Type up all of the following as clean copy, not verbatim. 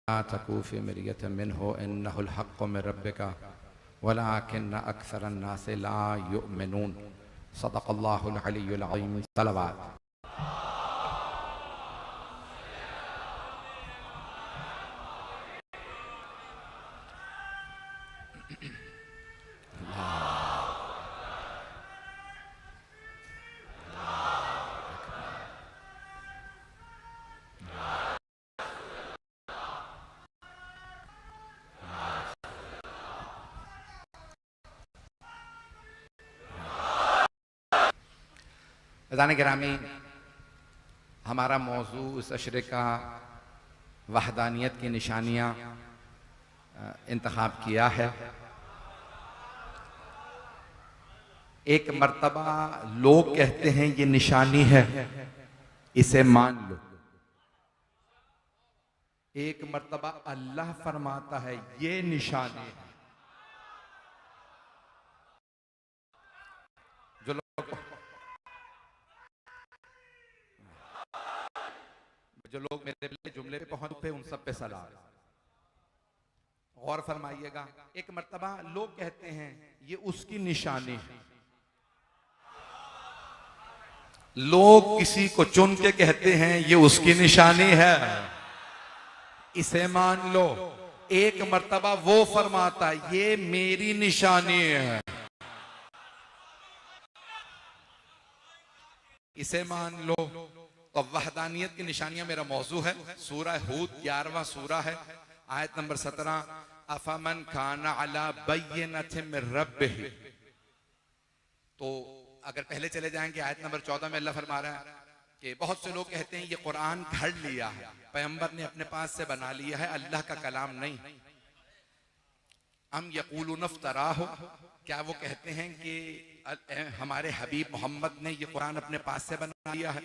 ला तकू फ़ी मिर्यतिन मिन्हु इन्नहुल हक़्क़ु मिन रब्बिका वलाकिन्न अक्सरन नासि ला युमिनून। सदक़ल्लाहुल अलियुल अज़ीम। सलवात। अज़ान गिरामी, हमारा मौजू इस अशरे का वहदानियत की निशानियाँ इंतखाब किया है। एक मर्तबा लोग कहते हैं ये निशानी है, इसे मान लो। एक मर्तबा अल्लाह फरमाता है ये निशानी है। जो लोग मेरे जुमले पे पहुंच पे उन सब पे सलाम। गौर फरमाइएगा, एक मर्तबा लोग कहते हैं ये उसकी निशानी है। लोग किसी को चुन के कहते हैं ये उसकी निशानी है, इसे मान लो। एक मर्तबा वो फरमाता ये मेरी निशानी है, इसे मान लो। तो वहदानियत की निशानियां मेरा मौजू है। सूरह हूद 11वां सूरा है, आयत नंबर 17। अफमन काना अला बय्यिनतिन मिन रब्बिही। तो अगर पहले चले जाएंगे आयत नंबर 14 में अल्लाह फरमा रहा है कि बहुत से लोग कहते हैं ये कुरान घड़ लिया है, पैगंबर ने अपने पास से बना लिया है, अल्लाह का कलाम नहीं। अम यक़ूलून इफ्तराहु, क्या वो कहते हैं कि हमारे हबीब मोहम्मद ने ये कुरान अपने पास से बना लिया है?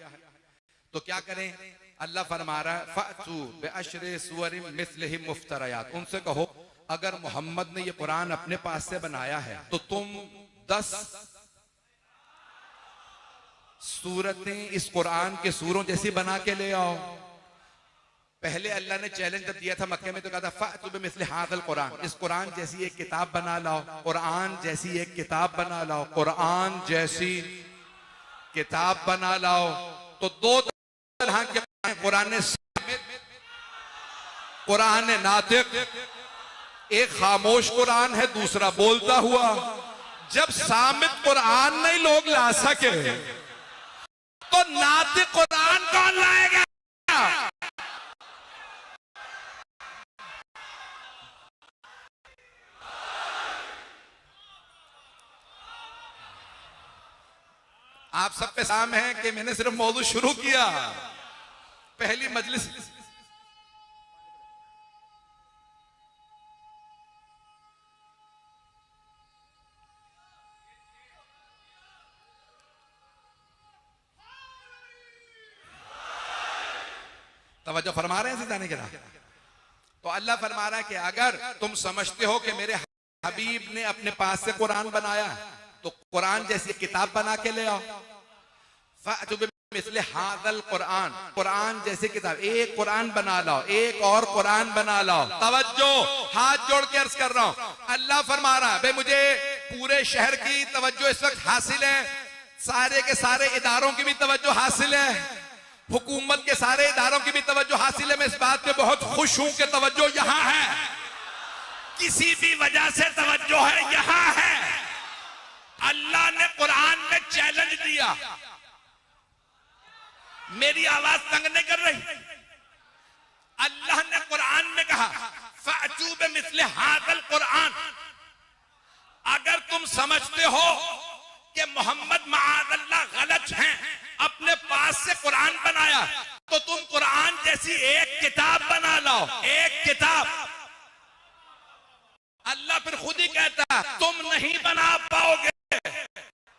तो क्या करें? अल्लाह फरमा रहा है फ़अतू बिअश्रि सुवरिम मिस्लिहि मुफ्तरयात। उनसे कहो अगर मोहम्मद ने ये कुरान अपने पास से बनाया है तो तुम 10 सूरतें इस कुरान के सूरों जैसी बना के ले आओ। पहले अल्लाह ने चैलेंज जब दिया था मक्के में तो कहा था फ़अतू बिमिस्लि हाज़िल कुरान, इस कुरान जैसी एक किताब बना लाओ। कुरान जैसी एक किताब बना लाओ, कुरान जैसी किताब बना लाओ। तो दो तरह के कुरान सामित, कुरान नातिक। एक खामोश कुरान है, दूसरा बोलता हुआ। जब सामित कुरान नहीं लोग ला सके तो नातिक कुरान कौन लाएगा? आप सब पे साम है कि मैंने सिर्फ मौजू शुरू किया, पहली मजलिस। तवज्जो फरमा रहे हैं जाने के लिए। तो अल्लाह फरमा रहा है कि अगर तुम समझते हो कि मेरे हबीब ने अपने पास से कुरान बनाया तो कुरान जैसी किताब बना के ले आओ। फ़अतू बिमिस्लि हाज़िल कुरान, कुरान जैसी किताब, एक कुरान बना लाओ, एक और कुरान बना लाओ। तवज्जो, हाथ जोड़ के अर्ज कर रहा हूं, अल्लाह फरमा रहा है मुझे पूरे शहर की तवज्जो इस वक्त हासिल है, सारे के सारे इदारों की भी तवज्जो हासिल है, हुकूमत के सारे इदारों की भी तवज्जो हासिल है। मैं इस बात पे बहुत खुश हूं कि तवज्जो यहां है, किसी भी वजह से तवज्जो है, यहां है। अल्लाह ने कुरान में चैलेंज दिया, मेरी आवाज तंग नहीं कर रही। अल्लाह ने कुरान में कहा फ़अतू बिमिस्लि हाज़िल कुरान। अगर तुम समझते हो कि मोहम्मद मआज़ल्लाह गलत हैं, अपने पास से कुरान बनाया, तो तुम कुरान जैसी एक किताब बना लाओ, एक किताब। अल्लाह फिर खुद ही कहता तुम नहीं बना पाओगे,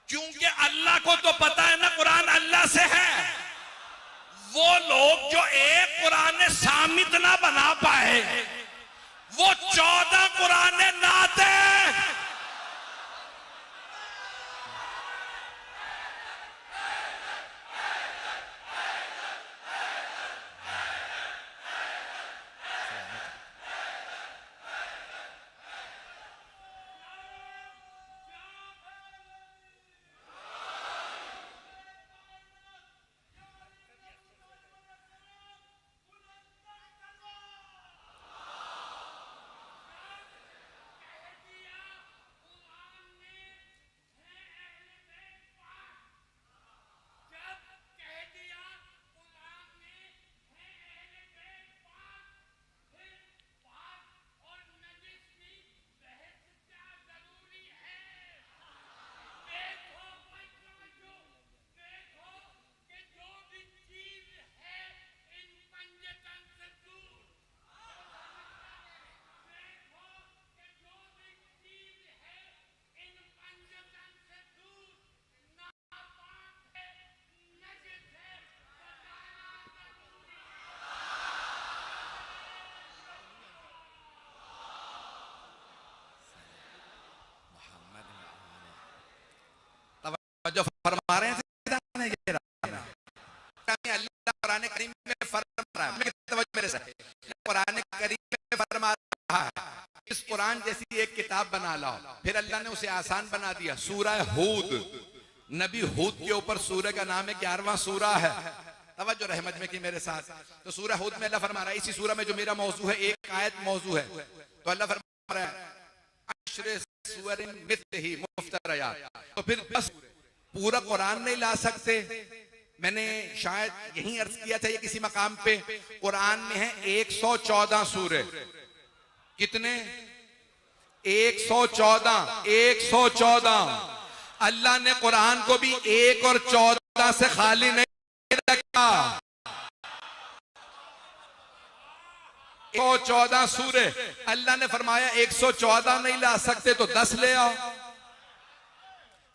क्योंकि अल्लाह को तो पता है ना कुरान अल्लाह से है। वो लोग जो एक कुरान सामित ना बना पाए, वो 14 कुरान नातिक। कुरान करीम में फरमा रहा है, मेरे साथ कुरान करीम में फरमा रहा है इस कुरान जैसी एक किताब बना लाओ। फिर अल्लाह ने उसे आसान बना दिया। सूरह हूद, नबी हूद के ऊपर सूरह का नाम है, 11वां सूरह है। तवज्जो रहमत में की मेरे साथ। तो सूरह हूद में अल्लाह फरमा रहा है, इसी सूरह में जो मेरा मौजू है, एक आयत मौजू है, तो अल्लाह फरमा रहा है अशरे सूरिन मिथलिही मुफ्तरयात। तो फिर बस पूरा कुरान नहीं ला सकते। मैंने शायद यही अर्ज किया था ये किसी मकाम पे, कुरान में है 114 सूरे। कितने? 114। अल्लाह ने कुरान को भी 1 और 14 से खाली नहीं रखा। 114 सूरे। अल्लाह ने फरमाया 114 नहीं ला सकते तो 10 ले आओ।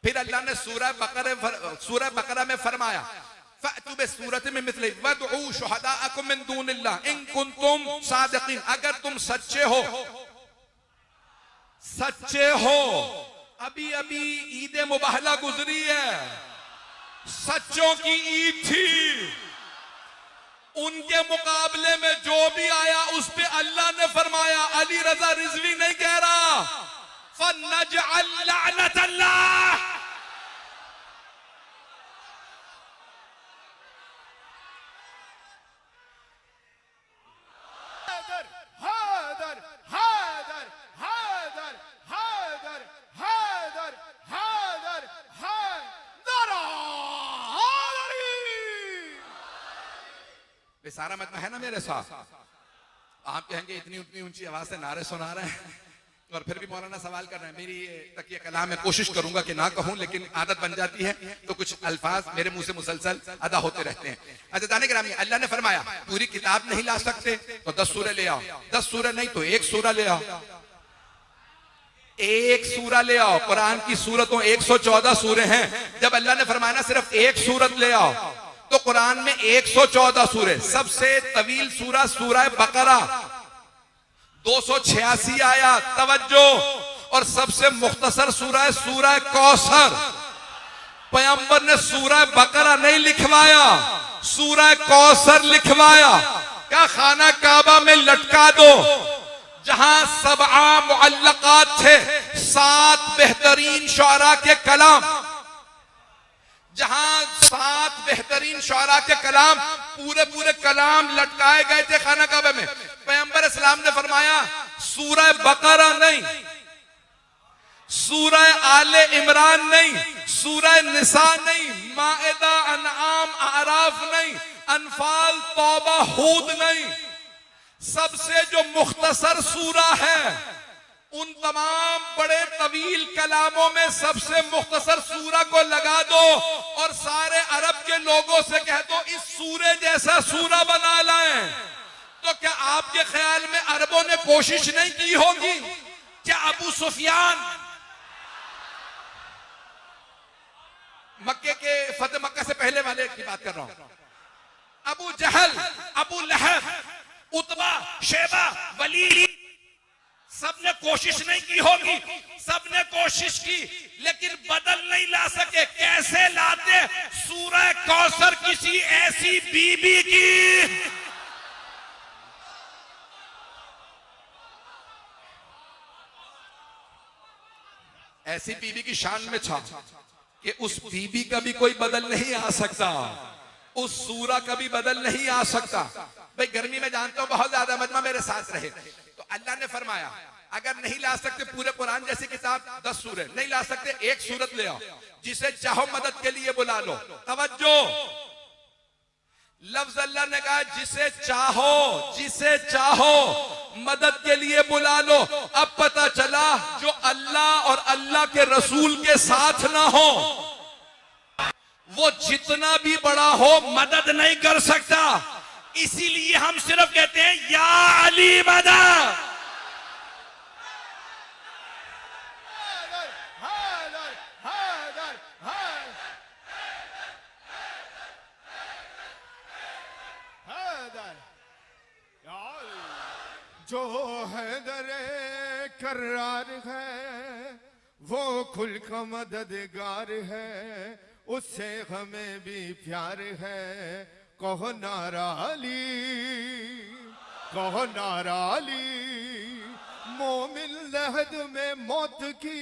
फिर अल्लाह ने सूरह बकरा में फरमाया फअतू बिसूरतिन मिन मिथलिही वदऊ शुहदाअकुम मिन दूनिल्लाह इन कुंतुम सादिकीन। अगर तुम सच्चे हो। अभी अभी ईद मुबाहला गुजरी है, सच्चों की ईद थी। उनके मुकाबले में जो भी आया उस पे अल्लाह ने फरमाया, अली रजा रिजवी नहीं कह रहा, फनजअल लअनतल्लाह। सारा मतलब है ना मेरे साथ। आप कहेंगे इतनी उतनी ऊंची आवाज से नारे सुना रहे हैं और फिर भी मौलाना सवाल कर रहे हैं। मेरी तकिया कलाम में कोशिश करूंगा कि ना कहूं, लेकिन आदत बन जाती है तो कुछ अल्फाज मेरे मुंह से मुसलसल अदा होते रहते हैं। अच्छा दाने गिरामी, अल्लाह ने फरमाया पूरी किताब नहीं ला सकते तो 10 सूरे ले आओ। 10 सूरे नहीं तो 1 सूरा ले आओ। 1 सूरा ले आओ। कुरान की सूरतों 114 सूरे हैं। जब अल्लाह ने फरमाया ना सिर्फ 1 सूरत ले आओ, तो कुरान में 114 सूरे। सबसे तवील सूरा सूरह बकरा, 286 आयत। तवज्जो। और सबसे मुख्तसर सूरह सूरह कौसर। पैगंबर ने सूरह बकरा नहीं लिखवाया, सूरह कौसर लिखवाया। क्या खाना काबा में लटका दो, जहां सबआ मुअल्लकात थे, 7 बेहतरीन शुअरा के कलाम, जहां 7 बेहतरीन शुअरा के कलाम, पूरे कलाम लटकाए गए थे खाना काबा में। पैगंबर इस्लाम ने फरमाया सूरह बकरा नहीं, सूरह आले इमरान नहीं, सूरह निसा नहीं, माइदा अनआम आराफ नहीं, अनफाल तौबा हूद नहीं, सबसे जो मुख्तसर सूरा है, उन तमाम बड़े तवील कलामों में सबसे मुख्तसर सूरा को लगा दो और सारे अरब के लोगों से कह दो इस सूरे जैसा सूरा बना लाएं। तो क्या आपके ख्याल में अरबों ने कोशिश नहीं की होगी? क्या अबू सुफियान, मक्के के फतेह मक्का से पहले वाले की बात कर रहा हूं, अबू जहल, अबू लहब, उतबा, शेबा, वलीद, सबने कोशिश नहीं की होगी? सबने कोशिश की लेकिन बदल नहीं ला सके। कैसे लाते? सूरह कौसर किसी ऐसी बीबी की, ऐसी बीबी की शान में था कि उस बीबी का भी कोई बदल नहीं आ सकता, उस सूरा का भी बदल नहीं आ सकता। भाई गर्मी में जानता हूं बहुत ज्यादा मजमा मेरे साथ रहे, तो अल्लाह ने फरमाया अगर नहीं ला सकते पूरे कुरान जैसी किताब 10 सूरे नहीं ला सकते, 1 सूरत ले आओ, जिसे चाहो मदद के लिए बुला लो। तवज्जो, लफ्ज अल्लाह ने कहा जिसे चाहो मदद के लिए बुला लो। अब पता चला जो अल्लाह और अल्लाह के रसूल के साथ ना हो, वो जितना भी बड़ा हो मदद नहीं कर सकता। इसीलिए हम सिर्फ कहते हैं या अली मदद। जो हैदरे करार है वो खुल का मददगार है, उससे हमें भी प्यार है, कहो नाराली, कहो नाराली। मोमिन लहद में मौत की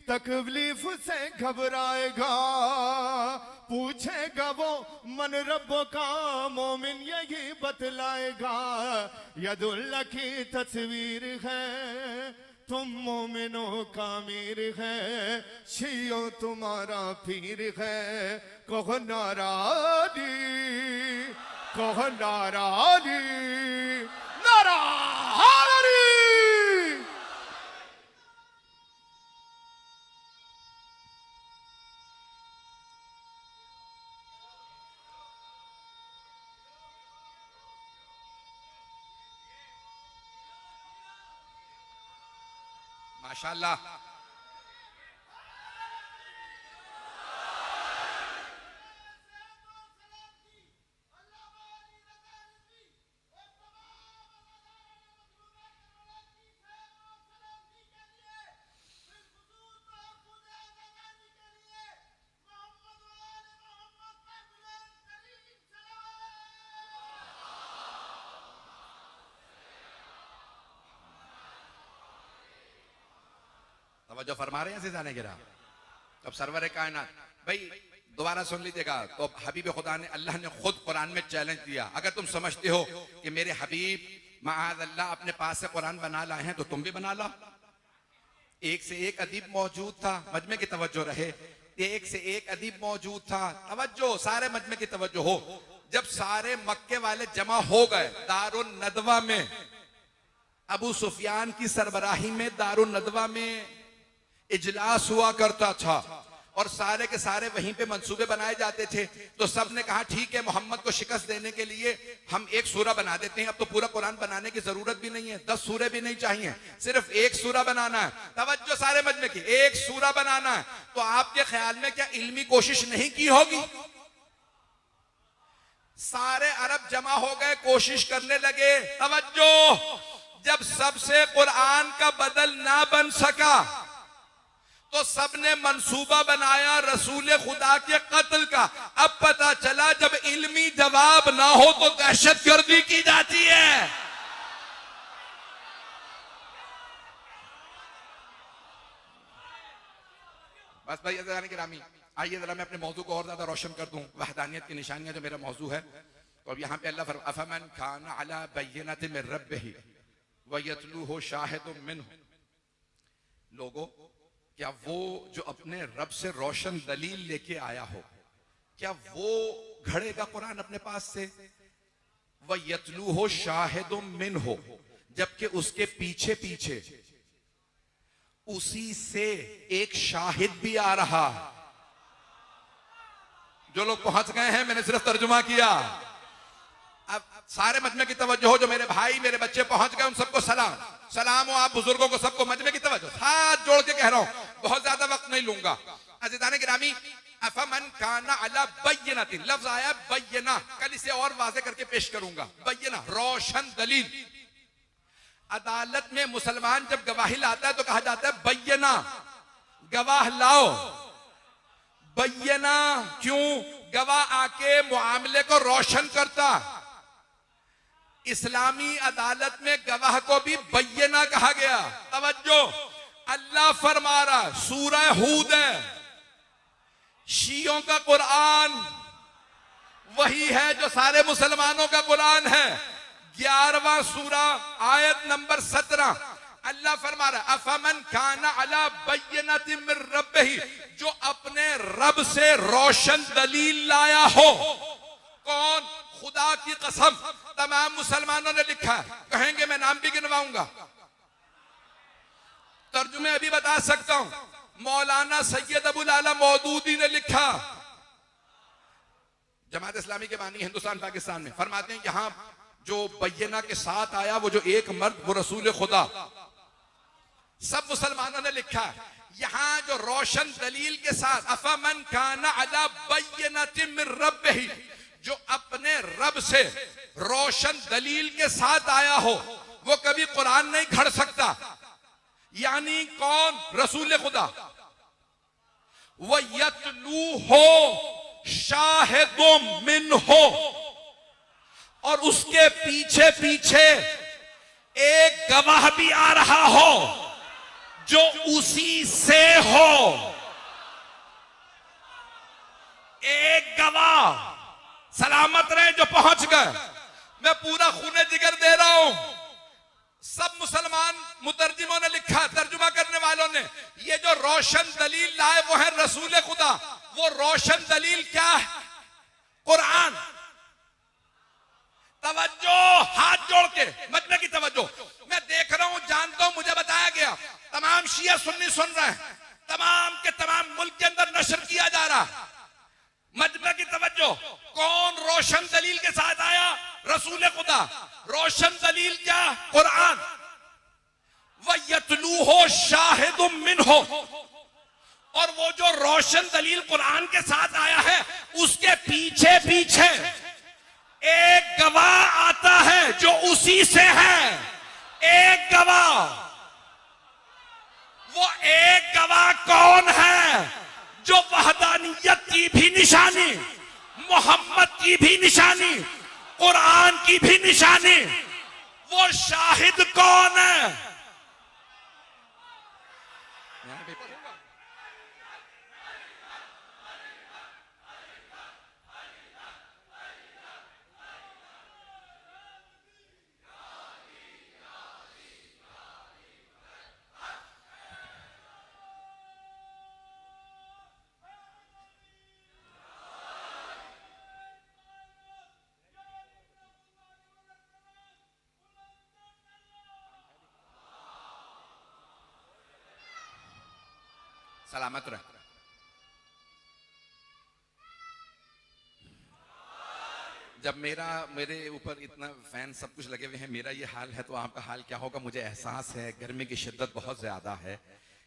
तकलीफ से घबराएगा, पूछेगा वो मन रब्बो का, मोमिन यही बतलाएगा। यदुल्ला की तस्वीर है, तुम मोमिनों का मीर है, शियो तुम्हारा पीर है। कहो नाराली, कहो नाराली, नाराली। माशाअल्लाह। तवज्जो फरमा रहे हैं सिजाने गिरा। अब सरवर कायनात भाई दोबारा सुन लीजिएगा। तो हबीब खुदा ने, अल्लाह ने खुद कुरान में चैलेंज दिया, अगर तुम समझते हो कि मेरे हबीब माअज़ अल्लाह अपने पास से कुरान बना लाए हैं तो तुम भी बना ला। एक से एक अदीब मौजूद था, मजमे की तवज्जो रहे, एक से एक अदीब मौजूद था। तवज्जो, सारे मजमे की तवज्जो हो। जब सारे मक्के वाले जमा हो गए दारुन नदवा में, अबू सुफियान की सरबराही में दारुन नदवा में इजलास हुआ करता था और सारे के सारे वहीं पे मंसूबे बनाए जाते थे। तो सब ने कहा ठीक है, मोहम्मद को शिकस्त देने के लिए हम एक सूरा बना देते हैं। अब तो पूरा कुरान बनाने की जरूरत भी नहीं है, 10 सूरे भी नहीं चाहिए, सिर्फ एक सूरा बनाना है। तवज्जो सारे मजमे की, एक सूरा बनाना है। तो आपके ख्याल में क्या इल्मी कोशिश नहीं की होगी? सारे अरब जमा हो गए, कोशिश करने लगे। तवज्जो, जब सबसे कुरान का बदल ना बन सका तो सबने मंसूबा बनाया रसूल खुदा के कत्ल का। अब पता चला जब इल्मी जवाब ना हो तो दहशतगर्दी की जाती है। बस भाई अज़ान गिरामी, आइए जरा मैं अपने मौजू को और ज्यादा रोशन कर दूं। वहदानियत की निशानियां जो मेरा मौजू है। तो अब यहाँ पे अल्लाह फरमाता है अफमन कान अला बय्यिनतिन मिन रब्बिही व यतलूहु शाहिदुम मिन्हु। लोगों, क्या वो जो अपने रब से रोशन दलील लेके आया हो, क्या वो घड़ेगा कुरान अपने पास से? व यतलूहु शाहिदुम मिन्हु, जबकि उसके पीछे पीछे उसी से एक शाहिद भी आ रहा। जो लोग पहुंच गए हैं, मैंने सिर्फ तर्जुमा किया। अब सारे मजमे की तवज्जो हो, जो मेरे भाई मेरे बच्चे पहुंच गए उन सबको सलाम। सलाम हो आप बुजुर्गों को, सबको मजमे की तवज्जो, हाथ जोड़ के कह रहा हूं, बहुत ज्यादा वक्त नहीं लूंगा। अज़ीज़ान गिरामी, अफमन काना अला बय्यिनतिन, लफ्ज आया बय्यना, कल इसे और वाज़ेह करके पेश करूंगा। बय्यना रोशन दलील। अदालत में मुसलमान जब गवाही लाता है तो कहा जाता है बय्यना, गवाह लाओ। बय्यना क्यों? गवाह आके मुआमले को रोशन करता। इस्लामी अदालत में गवाह को भी बय्यना कहा गया। तवज्जो, अल्लाह फरमा रहा, सूरह हूद है, शियों का कुरान वही है जो सारे मुसलमानों का कुरान है। 11वां सूरा आयत नंबर 17, अल्लाह फरमा रहा अफमन काना अला बय्यिनतिन मिन रब्बिही, जो अपने रब से रोशन दलील लाया हो। कौन? खुदा की कसम तमाम मुसलमानों ने लिखा है, कहेंगे मैं नाम भी गिनवाऊंगा, तर्जुमे अभी बता सकता हूं। मौलाना सैयद अबुल आला मौदूदी ने लिखा, जमात इस्लामी के बानी हिंदुस्तान पाकिस्तान में, फरमाते हैं यहां जो बय्यना के साथ आया वो जो एक मर्द वो रसूल खुदा। सब मुसलमानों ने लिखा, यहां जो रोशन दलील के साथ अफमन काना अला बय्यिनतिन मिन रब्बिही, जो अपने रब से रोशन दलील के साथ आया हो, वो कभी कुरान नहीं घड़ सकता। यानी कौन? रसूल खुदा। व यतलू हो शाहिदुम मिन्हु, और उसके पीछे पीछे एक गवाह भी आ रहा हो जो उसी से हो। एक गवाह सलामत रहे जो पहुंच गए। मैं पूरा खूने जिगर दे रहा हूं। सब मुसलमान मुतरजिमों ने लिखा, तर्जुमा करने वालों ने, ये जो रोशन दलील लाए वो है रसूल खुदा। वो रोशन दलील क्या है? कुरान। तवज्जो, हाथ जोड़ के मजमे की तवज्जो। मैं देख रहा हूं, जानता हूं, मुझे बताया गया तमाम शिया सुन्नी सुन रहे हैं, तमाम के तमाम मुल्क के अंदर नशर किया जा रहा है। मजमे की तवज्जो। कौन रोशन दलील के साथ आया? रसूल खुदा। रोशन दलील क्या? कुरान। वयतलू हो शाहिदुम मिन्हो। और वो जो रोशन दलील कुरान के साथ आया है, उसके पीछे पीछे एक गवाह आता है जो उसी से है। एक गवाह। वो एक गवाह कौन है? जो वहदानियत की भी निशानी, मोहम्मद की भी निशानी, कुरान की भी निशानी। वो शाहिद कौन है? सलामत रहे। जब मेरे ऊपर इतना फैन सब कुछ लगे हुए हैं, मेरा ये हाल है, तो आपका हाल क्या होगा? मुझे एहसास है गर्मी की शिद्दत बहुत ज्यादा है,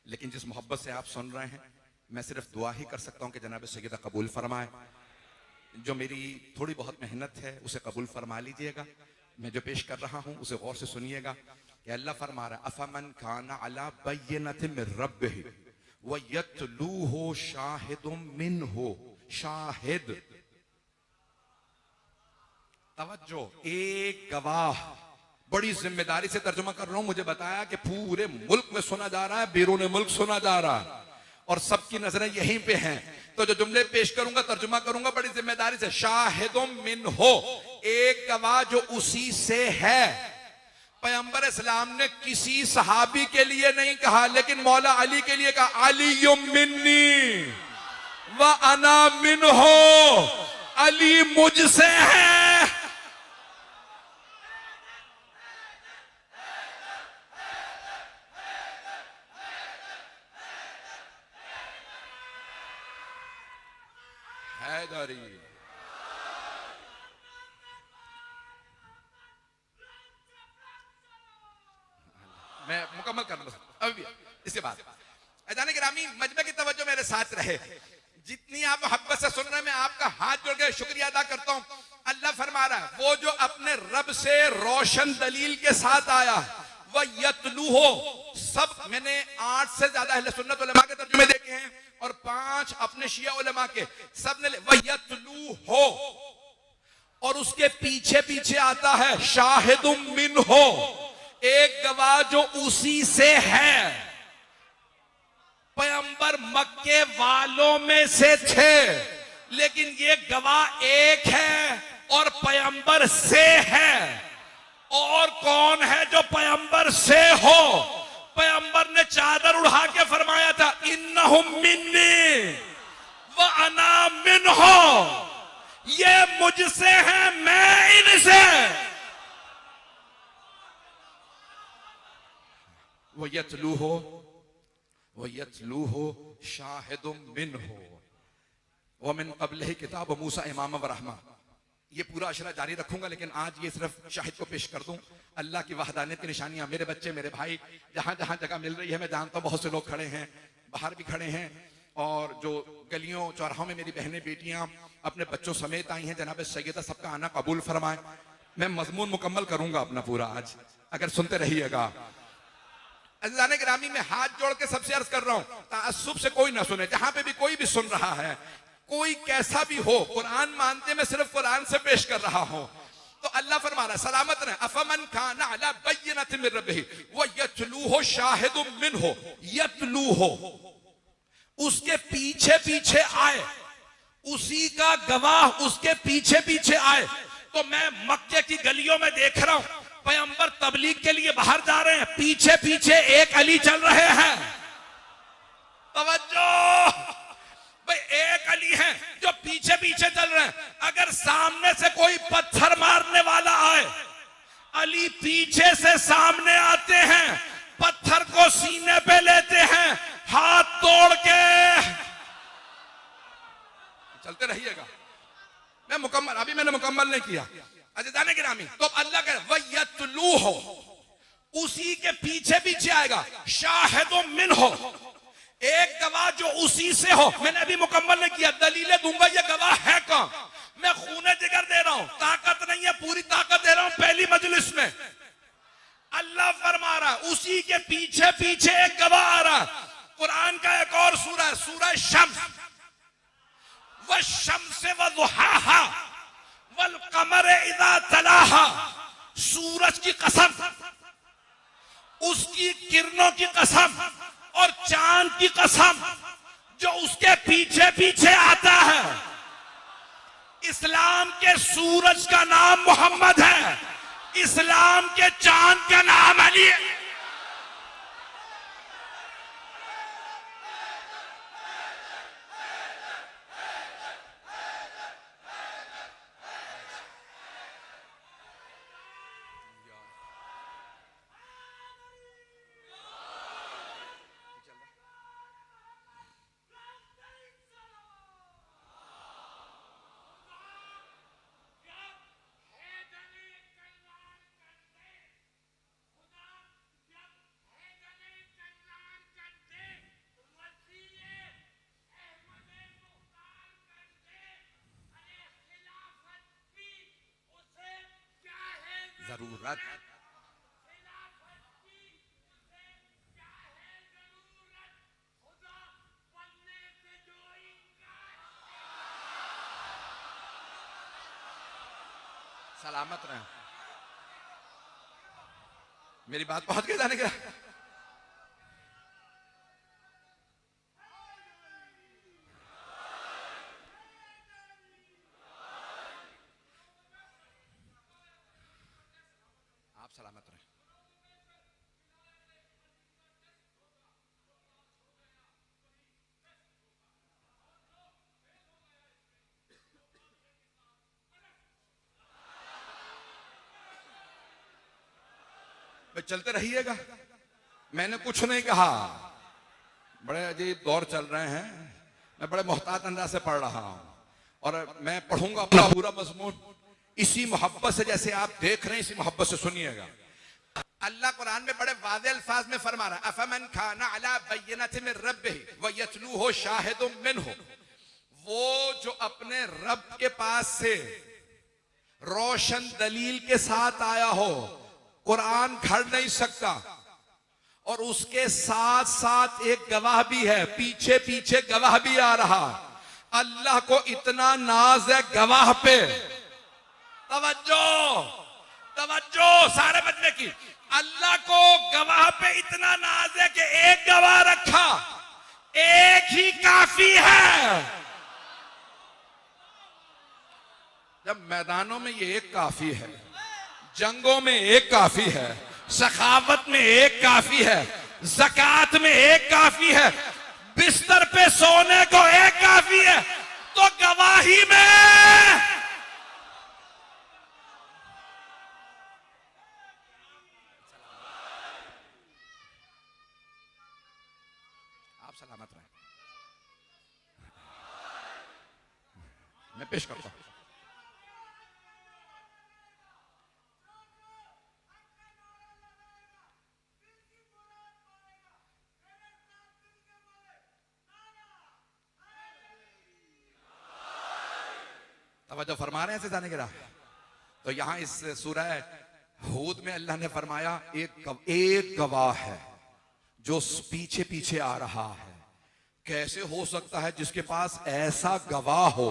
लेकिन जिस मोहब्बत से आप सुन रहे हैं, मैं सिर्फ दुआ ही कर सकता हूं कि जनाब सैयदा कबूल फरमाए। जो मेरी थोड़ी बहुत मेहनत है उसे कबूल फरमा लीजिएगा। मैं जो पेश कर रहा हूं उसे गौर से सुनिएगा कि अल्लाह फरमा रहा है, अफमन काना अला बय्यनतिन मिन रब्बिही व यतलूहु शाहिदुम मिनहु। शाहिद, तवज्जो, एक गवाह। बड़ी जिम्मेदारी से तर्जुमा कर रहा हूं। मुझे बताया कि पूरे मुल्क में सुना जा रहा है, बैरून मुल्क सुना जा रहा है, और सबकी नजरें यहीं पे हैं। तो जो जुमले पेश करूंगा, तर्जुमा करूंगा बड़ी जिम्मेदारी से। शाहिदुम मिनहु, एक गवाह जो उसी से है। पैगंबर इस्लाम ने किसी सहाबी के लिए नहीं कहा, लेकिन मौला अली के लिए कहा, अलीयुम मिन्नी व अना मिनहु। अली मुझसे है। हैदरी। मैं मुकम्मल कर लूं अभी इसके बाद। अजान गिरामी, मजमे की तवज्जो मेरे साथ रहे। जितनी आप मोहब्बत से सुन रहे हैं, मैं आपका हाथ जोड़ के शुक्रिया अदा करता हूं। अल्लाह फरमा रहा है, वो जो अपने रब से रोशन दलील के साथ आया, वह यतलू हो। सब मैंने 8 से ज्यादा अहले सुन्नत उलमा के तर्जुमे देखे हैं और 5 अपने शिया उलमा के। सब ने वह यतलू हो, और उसके पीछे पीछे आता है शाहिदुम मिनहु, एक गवाह जो उसी से है। पैगंबर मक्के वालों में से थे, लेकिन ये गवाह एक है और पैगंबर से है। और कौन है जो पैगंबर से हो? पैगंबर ने चादर उड़ा के फरमाया था, इन्नहुम मिन्नी व अना मिनहु। ये मुझसे है, मैं इनसे। वो यतलूहु शाहिदुम मिनहु व मिन क़ब्लिही किताब मूसा इमामा व रहमा। ये पूरा अशरा जारी रखूंगा, लेकिन आज ये सिर्फ शाहिद को पेश कर दूं। अल्लाह की वहदानियत की निशानियां, मेरे बच्चे, मेरे भाई, जहां जहां जगह मिल रही है, मैं जानता हूं बहुत से लोग खड़े हैं, बाहर भी खड़े हैं, और जो गलियों चौराहों में मेरी बहनें बेटियां अपने बच्चों समेत आई हैं, जनाब सैयदा सबका आना कबूल फरमाए। मैं मजमून मुकम्मल करूंगा अपना पूरा आज, अगर सुनते रहिएगा। अज़ीज़ान गिरामी, मैं हाथ जोड़ के सबसे अर्ज कर रहा हूं, ताअस्सुब से कोई ना सुने। जहां पे भी कोई भी सुन रहा है, कोई कैसा भी हो, कुरान मानते मैं सिर्फ कुरान से पेश कर रहा हूं। तो अल्लाह फरमा रहा है सलामत रहे, अफमन काना अला बय्यिनतिन मिन रब्बिही व यतलूहु शाहिदुम मिनहु, यतलूहु उसके पीछे पीछे आए, उसी का गवाह उसके पीछे पीछे आए। तो मैं मक्के की गलियों में देख रहा हूं, पैगंबर तबलीग के लिए बाहर जा रहे हैं, पीछे पीछे एक अली चल रहे हैं। तवज्जो भाई, एक अली है जो पीछे पीछे चल रहे हैं। अगर सामने से कोई पत्थर मारने वाला आए, अली पीछे से सामने आते हैं, पत्थर को सीने पे लेते हैं, हाथ तोड़ के चलते रहिएगा। मैं मुकम्मल, अभी मैंने मुकम्मल नहीं किया। अच्छा जाने गिरामी, तो अल्लाह कह वयतलूहु उसी के पीछे पीछे आएगा, शाहिदुम मिनहु एक गवाह जो उसी से हो। मैंने अभी मुकम्मल नहीं किया, दलीलें दूंगा ये गवाह है कौन। मैं खूने जिगर दे रहा हूं, ताकत नहीं है, पूरी ताकत दे रहा हूं पहली मजलिस में। अल्लाह फरमा रहा उसी के पीछे पीछे एक गवाह आ रहा। कुरान का एक और सूरा है, सूरा शम्स, वश्शम्स वदुहाहा वल कमर इज़ा तलाहा, सूरज की कसम, उसकी किरणों की कसम और चांद की कसम जो उसके पीछे पीछे आता है। इस्लाम के सूरज का नाम मोहम्मद है, इस्लाम के चांद का नाम अली है। जरूरत सलामत रहे। मेरी बात पहुंच गई जाने का। आप सलामत रहे। चलते रहिएगा, मैंने कुछ नहीं कहा। बड़े अजीब दौर चल रहे हैं, मैं बड़े मोहतात अंदाज से पढ़ रहा हूं और मैं पढ़ूंगा अपना पूरा मजमून इसी मोहब्बत से, जैसे आप देख रहे हैं इसी मोहब्बत से सुनिएगा। अल्लाह कुरान में बड़े वाज़ेह अल्फाज में फरमा रहा है, अफमन खाना अला बय्यिनतिन मिन रब्बिही व यतलूहु शाहिदुम मिनहु, वो जो अपने रब के पास से रोशन दलील के साथ आया हो, कुरान खड़ नहीं सकता, और उसके साथ साथ एक गवाह भी है, पीछे पीछे गवाह भी आ रहा। अल्लाह को इतना नाज है गवाह पे, तवज्जो तवज्जो सारे बजने की, अल्लाह को गवाह पे इतना नाज है कि एक गवाह रखा, एक ही काफी है। जब मैदानों में ये एक काफी है, जंगों में एक काफी है, सखावत में एक काफी है, ज़कात में एक काफी है, बिस्तर पे सोने को एक काफी है, तो गवाही में आप सलामत रहे। मैं पेश करता हूं। तवज्जो फरमा रहे हैं से जाने के रहा। तो यहां इस सूरह हूद में अल्लाह ने फरमाया एक गवाह है जो पीछे पीछे आ रहा है। कैसे हो सकता है जिसके पास ऐसा गवाह हो,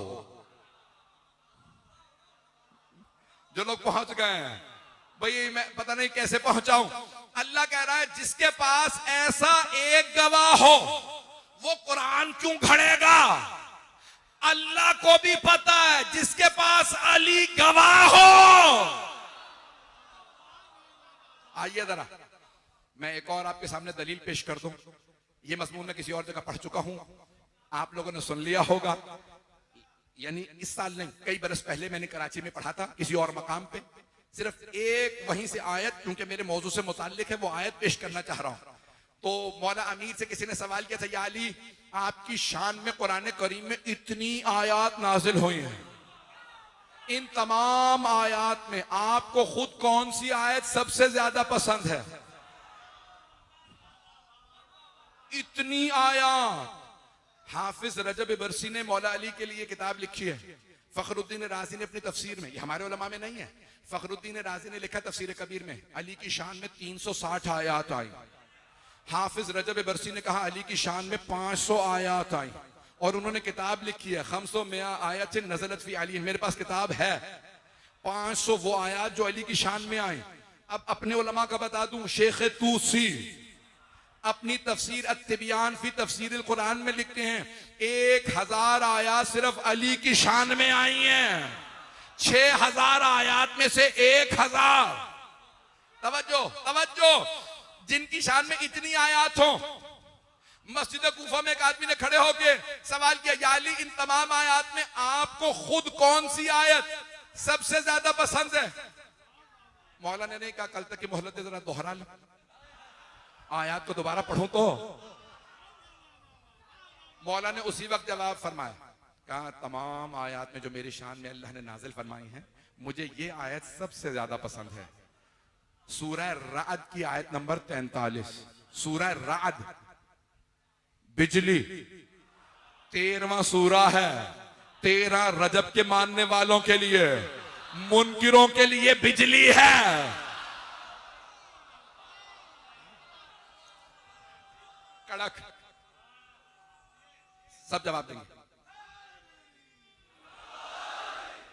जो लोग पहुंच गए हैं भाई, मैं पता नहीं कैसे पहुंचाऊं। अल्लाह कह रहा है जिसके पास ऐसा एक गवाह हो वो कुरान क्यों घड़ेगा। अल्लाह को भी पता है जिसके पास अली गवाह हो। आइए जरा मैं एक और आपके सामने दलील पेश कर दूं। ये मजमून मैं किसी और जगह पढ़ चुका हूं, आप लोगों ने सुन लिया होगा। यानी इस साल नहीं, कई बरस पहले मैंने कराची में पढ़ा था किसी और मकाम पे। सिर्फ एक वहीं से आयत, क्योंकि मेरे मौजू से मुताल्लिक है, वो आयत पेश करना चाह रहा हूं। तो मौला अमीर से किसी ने सवाल किया था, या अली आपकी शान में कुरान करीम में इतनी आयत नाजिल हुई हैं, इन तमाम आयत में आपको खुद कौन सी आयत सबसे ज्यादा पसंद है। इतनी आयत। हाफिज रजब बरसी ने मौला अली के लिए किताब लिखी है, फखरुद्दीन राजी ने अपनी तफसीर में, ये हमारे उलमा में नहीं है, फखरुद्दीन राजी ने लिखा तफसीर कबीर में, अली की शान में 360 आयत आई। हाफिज रजब बरसी ने कहा अली की शान में 500 आयत आई। और उन्होंने किताब लिखी है 500 मिया आयत नज़लत फी अली। मेरे पास किताब है 500 वो आयत जो अली की शान में आई। अब अपने उलमा का बता दूं, शेख तूसी अपनी तफसीर अत्तिबियान फी तफसीर कुरान में लिखते हैं 1000 आयत सिर्फ अली की शान में आई हैं। 6000 आयत में से 1000। तवज्जो तवज्जो, जिनकी शान में इतनी आयत हो। मस्जिद कूफा में एक आदमी ने खड़े होके सवाल किया, या अली इन तमाम आयत में आपको खुद कौन सी आयत सबसे ज्यादा पसंद है। मौला ने नहीं कहा कल तक की मोहलत जरा दोहरा लो, आयत को दोबारा पढ़ूं तो। मौला ने उसी वक्त जवाब फरमाया, कहा तमाम आयत में जो मेरी शान में अल्लाह ने नाजिल फरमाई है, मुझे ये आयत सबसे ज्यादा पसंद है। सूरह राद की आयत नंबर 43। सूरह राद बिजली 13वां सूरा है। 13 रजब के मानने वालों के लिए, मुनकिरों के लिए बिजली है। कड़क सब जवाब देंगे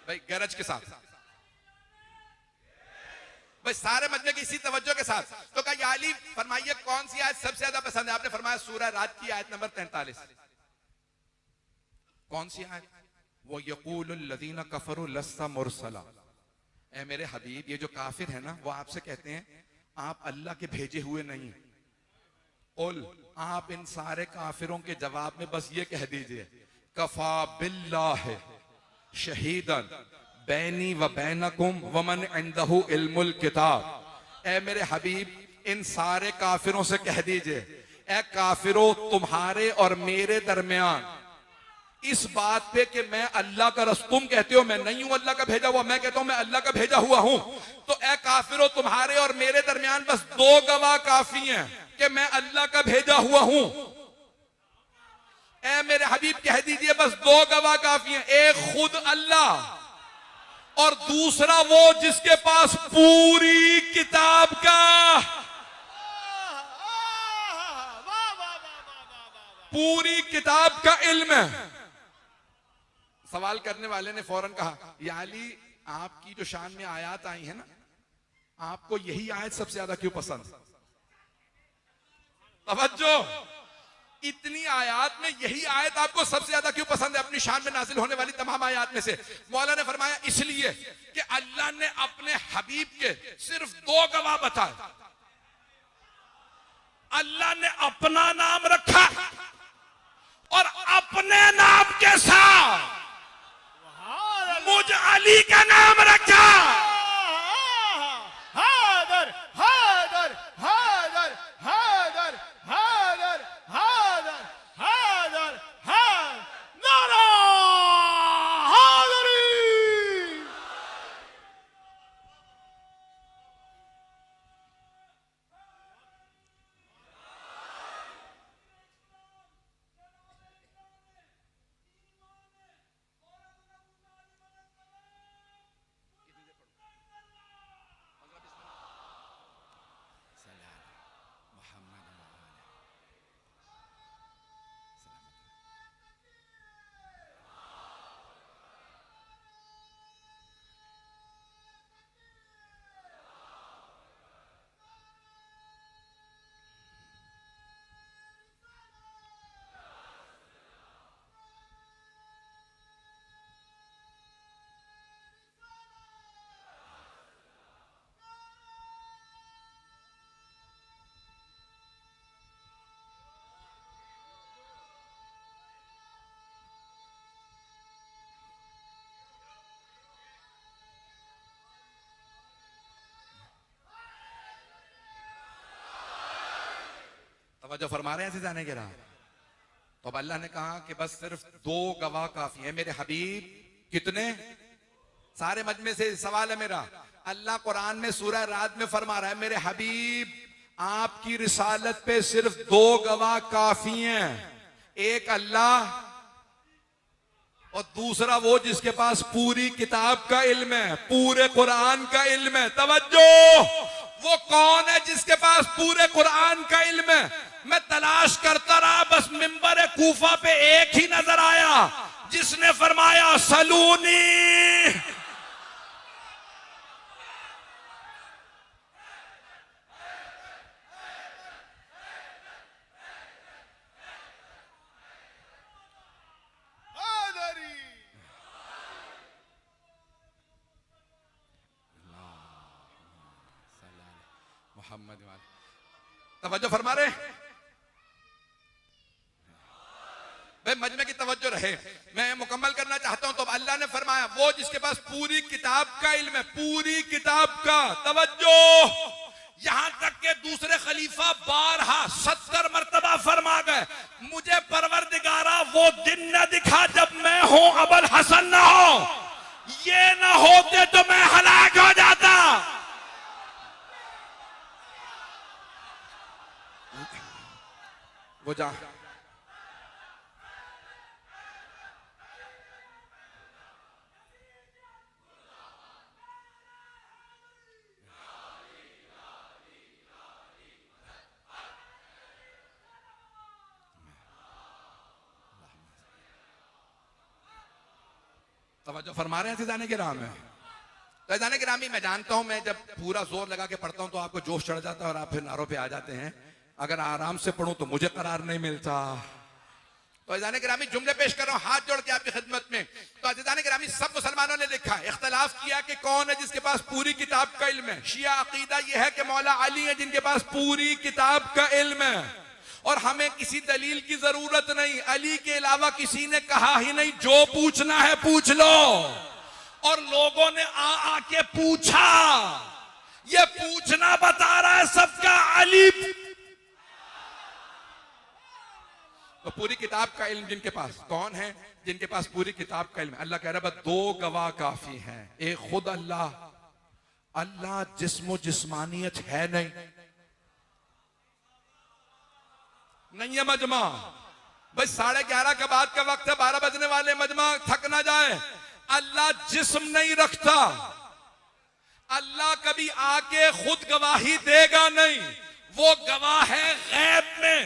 भाई, गरज के साथ भाई, सारे मजमे की इसी तवज्जो के साथ। तो कहा या अली फरमाइए कौन सी आयत सबसे ज्यादा पसंद है। आपने फरमाया सूरह रात की आयत नंबर 43। कौन सी आयत? वो यक़ूलुल लज़ीना कफ़रू लस्ता मुरसला। ए मेरे हबीब, ये जो काफिर है ना, वो आपसे कहते हैं आप अल्लाह के भेजे हुए नहीं। कुल, आप इन सारे काफिरों के जवाब में बस ये कह दीजिए, कफा बिल्लाह शहीदन बैनी व बैनकुम वमन इंदहु इल्मुल किताब। ए मेरे हबीब, इन सारे काफिरों से कह दीजिए, ए काफिरों, तुम्हारे और मेरे दरमियान इस बात पे कि मैं अल्लाह का रसूल, तुम कहते हो मैं नहीं हूं अल्लाह का भेजा हुआ, मैं कहता हूं मैं अल्लाह का भेजा हुआ हूं, तो ए काफिरों, तुम्हारे और मेरे दरमियान बस 2 गवाह काफी हैं कि मैं अल्लाह का भेजा हुआ हूं। ए मेरे हबीब कह दीजिए बस 2 गवाह काफी हैं, एक खुद अल्लाह और दूसरा वो जिसके पास पूरी किताब का इल्म है। सवाल करने वाले ने फौरन कहा, या अली आपकी जो शान में आयत आई है ना, आपको यही आयत सबसे ज्यादा क्यों पसंद? तवज्जो, इतनी आयत में यही आयत आपको सबसे ज्यादा क्यों पसंद है अपनी शान में नाजिल होने वाली तमाम आयत में से? मौला ने फरमाया इसलिए कि अल्लाह ने अपने हबीब के सिर्फ 2 गवाह बताए। अल्लाह ने अपना नाम रखा और अपने नाम के साथ मुझ अली का नाम रखा। हादर हादर हादर हादर हादर हादर हादर हादर नारा हादरी। तवज्जो फरमा रहे हैं जाने के रहा। तो अब अल्लाह ने कहा कि बस सिर्फ 2 गवाह काफी है मेरे हबीब। कितने? सारे मजमे से सवाल है मेरा। अल्लाह कुरान में सूरह रात में फरमा रहा है मेरे हबीब आपकी रिसालत पे सिर्फ 2 गवाह काफी हैं, एक अल्लाह और दूसरा वो जिसके पास पूरी किताब का इल्म है, पूरे कुरान का इल्म है। तवज्जो, वो कौन है जिसके पास पूरे कुरान का इल्म है? मैं तलाश करता रहा, बस मिंबर कूफा पे एक ही नजर आया जिसने फरमाया सलूनी। मोहम्मद तवज्जो फरमा रहे भाई, मजमे की तवज्जो रहे। मैं मुकम्मल करना चाहता हूं। तो अल्लाह ने फरमाया वो जिसके पास पूरी किताब का इल्म है, पूरी किताब का। तवज्जो, यहां तक के दूसरे खलीफा 70 मरतबा फरमा गए मुझे परवरदिगारा वो दिन न दिखा जब मैं हूं अबुल हसन ना हो, ये ना होते तो मैं हलाक हो जाता। वो जा तवज्जो फरमा रहे हैं जाने के राम में। तो जाने के रामी मैं जानता हूं, मैं जब पूरा जोर लगा के पढ़ता हूं तो आपको जोश चढ़ जाता है और आप फिर नारों पे आ जाते हैं। अगर आराम से पढ़ूं तो मुझे करार नहीं मिलता। तो अज़ान गिरामी जुमले पेश कर रहा हूं हाथ जोड़ के आपकी खिदमत में। तो अज़ान गिरामी सब मुसलमानों ने लिखा, इख्तलाफ किया कि कौन है जिसके पास पूरी किताब का इल्म है। शिया अकीदा यह है कि मौला अली है जिनके पास पूरी किताब का इल्म है और हमें किसी दलील की जरूरत नहीं। अली के अलावा किसी ने कहा ही नहीं जो पूछना है पूछ लो। और लोगों ने आके पूछा, ये पूछना बता रहा है सबका अली। तो पूरी किताब का इल्म जिनके पास, कौन है जिनके पास पूरी किताब का इल्म? अल्लाह कह रहा है बस 2 गवाह काफी हैं। एक खुद अल्लाह, अल्लाह जिस्म जिस्मानियत है नहीं है मजमा। भाई 11:30 का बाद का वक्त है, 12 बजने वाले, मजमा थक ना जाए। अल्लाह जिस्म नहीं रखता, अल्लाह कभी आके खुद गवाही देगा नहीं, वो गवाह है गैब में।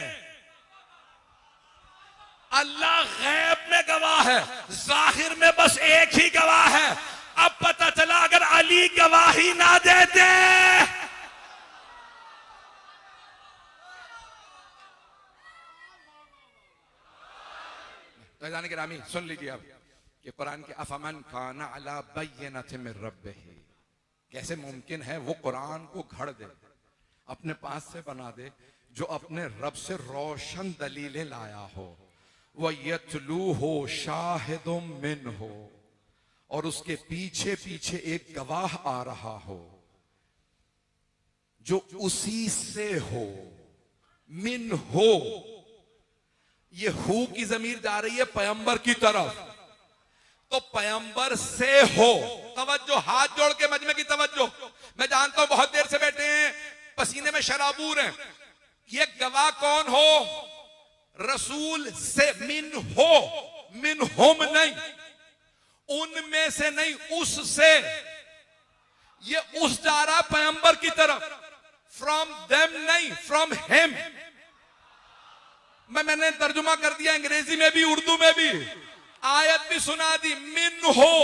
अल्लाह गैब में गवाह है, जाहिर में बस एक ही गवाह है। अब पता चला अगर अली गवाही ना देते तो जाने के रामी सुन लीजिए अब कि कुरान के अफमन काना अला बय्यिनतिन मिर रब्बिही, कैसे मुमकिन है वो कुरान को घड़ दे, अपने पास से बना दे, जो अपने रब से रोशन दलीलें लाया हो। वह यतलूहु शाहिदुम मिनहु, और उसके पीछे पीछे एक गवाह आ रहा हो जो उसी से हो। मिन हो, ये हु की जमीर जा रही है पैगंबर की तरफ, तो पैगंबर से हो। तवज्जो, हाथ जोड़ के मजमे की तवज्जो। मैं जानता हूं बहुत देर से बैठे हैं, पसीने में शराबूर हैं। ये गवाह कौन हो? रसूल से। मिन हो, मिन हुम नहीं, उनमें से नहीं, उससे। ये उस जा रहा पैगंबर की तरफ, फ्रॉम देम नहीं, फ्रॉम हिम। मैंने तर्जुमा कर दिया अंग्रेजी में भी उर्दू में भी, आयत भी सुना दी। मिन हो,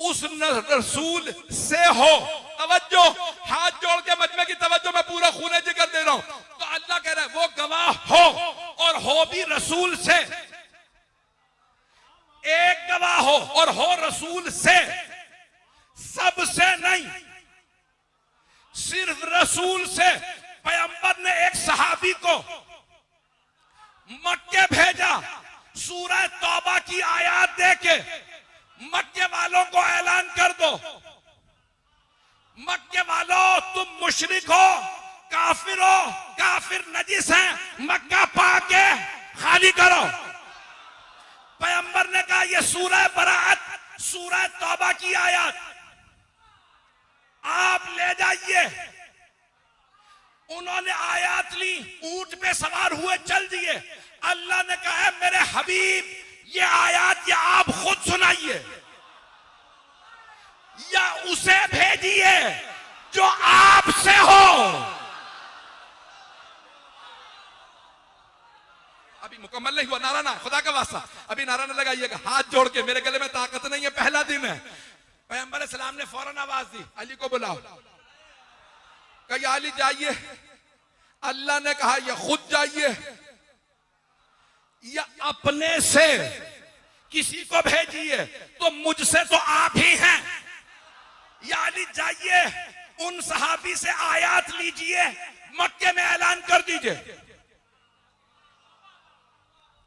उस रसूल से हो। तवज्जो, हाथ जोड़ के मजमे की तवज्जो, मैं पूरा खूने जिक्र दे रहा हूं। तो अल्लाह कह रहा है वो गवाह हो, और हो भी रसूल से। एक गवाह हो और हो रसूल से, सबसे नहीं, सिर्फ रसूल से। पैगंबर ने एक सहाबी को मक्के भेजा, सूरह तौबा की आयत देके मक्के वालों को ऐलान कर दो, मक्के वालों तुम मुशरिक हो, काफिरो, काफिर नजिस हैं, मक्का पाके खाली करो। पैगंबर ने कहा यह सूरह बराअत, सूरह तौबा की आयत आप ले जाइए। उन्होंने आयत ली, ऊंट पे सवार हुए चल दिए। अल्लाह ने कहा है मेरे हबीब ये आयत या आप खुद सुनाइए या उसे भेजिए जो आपसे हो। अभी मुकम्मल नहीं हुआ, नारा ना, खुदा का वास्ता अभी नारा ना लगाइएगा, हाथ जोड़ के, मेरे गले में ताकत नहीं है, पहला दिन है। पैगंबर सलाम ने फौरन आवाज दी, अली को बुलाओ। कहा अली जाइए। अल्लाह ने कहा ये खुद जाइए या अपने से किसी को भेजिए, तो मुझसे तो आप ही हैं। या अली जाइए उन सहाबी से आयत लीजिए, मक्के में ऐलान कर दीजिए।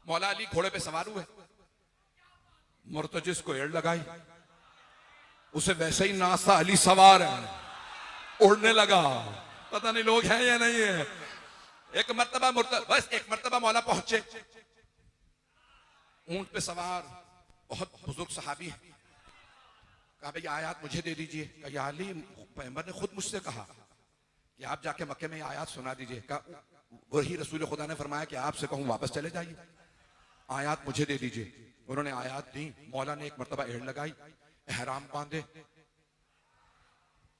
मौला अली घोड़े पे सवार हुए, मुर्तजिस को एड़ लगाई, उसे वैसे ही नाश्ता, अली सवार है, उड़ने लगा। पता नहीं लोग हैं या नहीं है। एक मर्तबा बस एक मर्तबा मौला पहुंचे, ऊंट पे सवार बहुत बुजुर्ग सहाबी है। कहा भाई आयत मुझे दे दीजिए। कहा अली पैगंबर ने खुद मुझसे कहा कि आप जाके मक्के में आयत सुना दीजिए। कहा वही रसूल खुदा ने फरमाया कि आपसे कहूं वापस चले जाइए, आयत मुझे दे दीजिए। उन्होंने आयत दी। मौला ने एक मर्तबा एड़ लगाई, एहराम बांधे।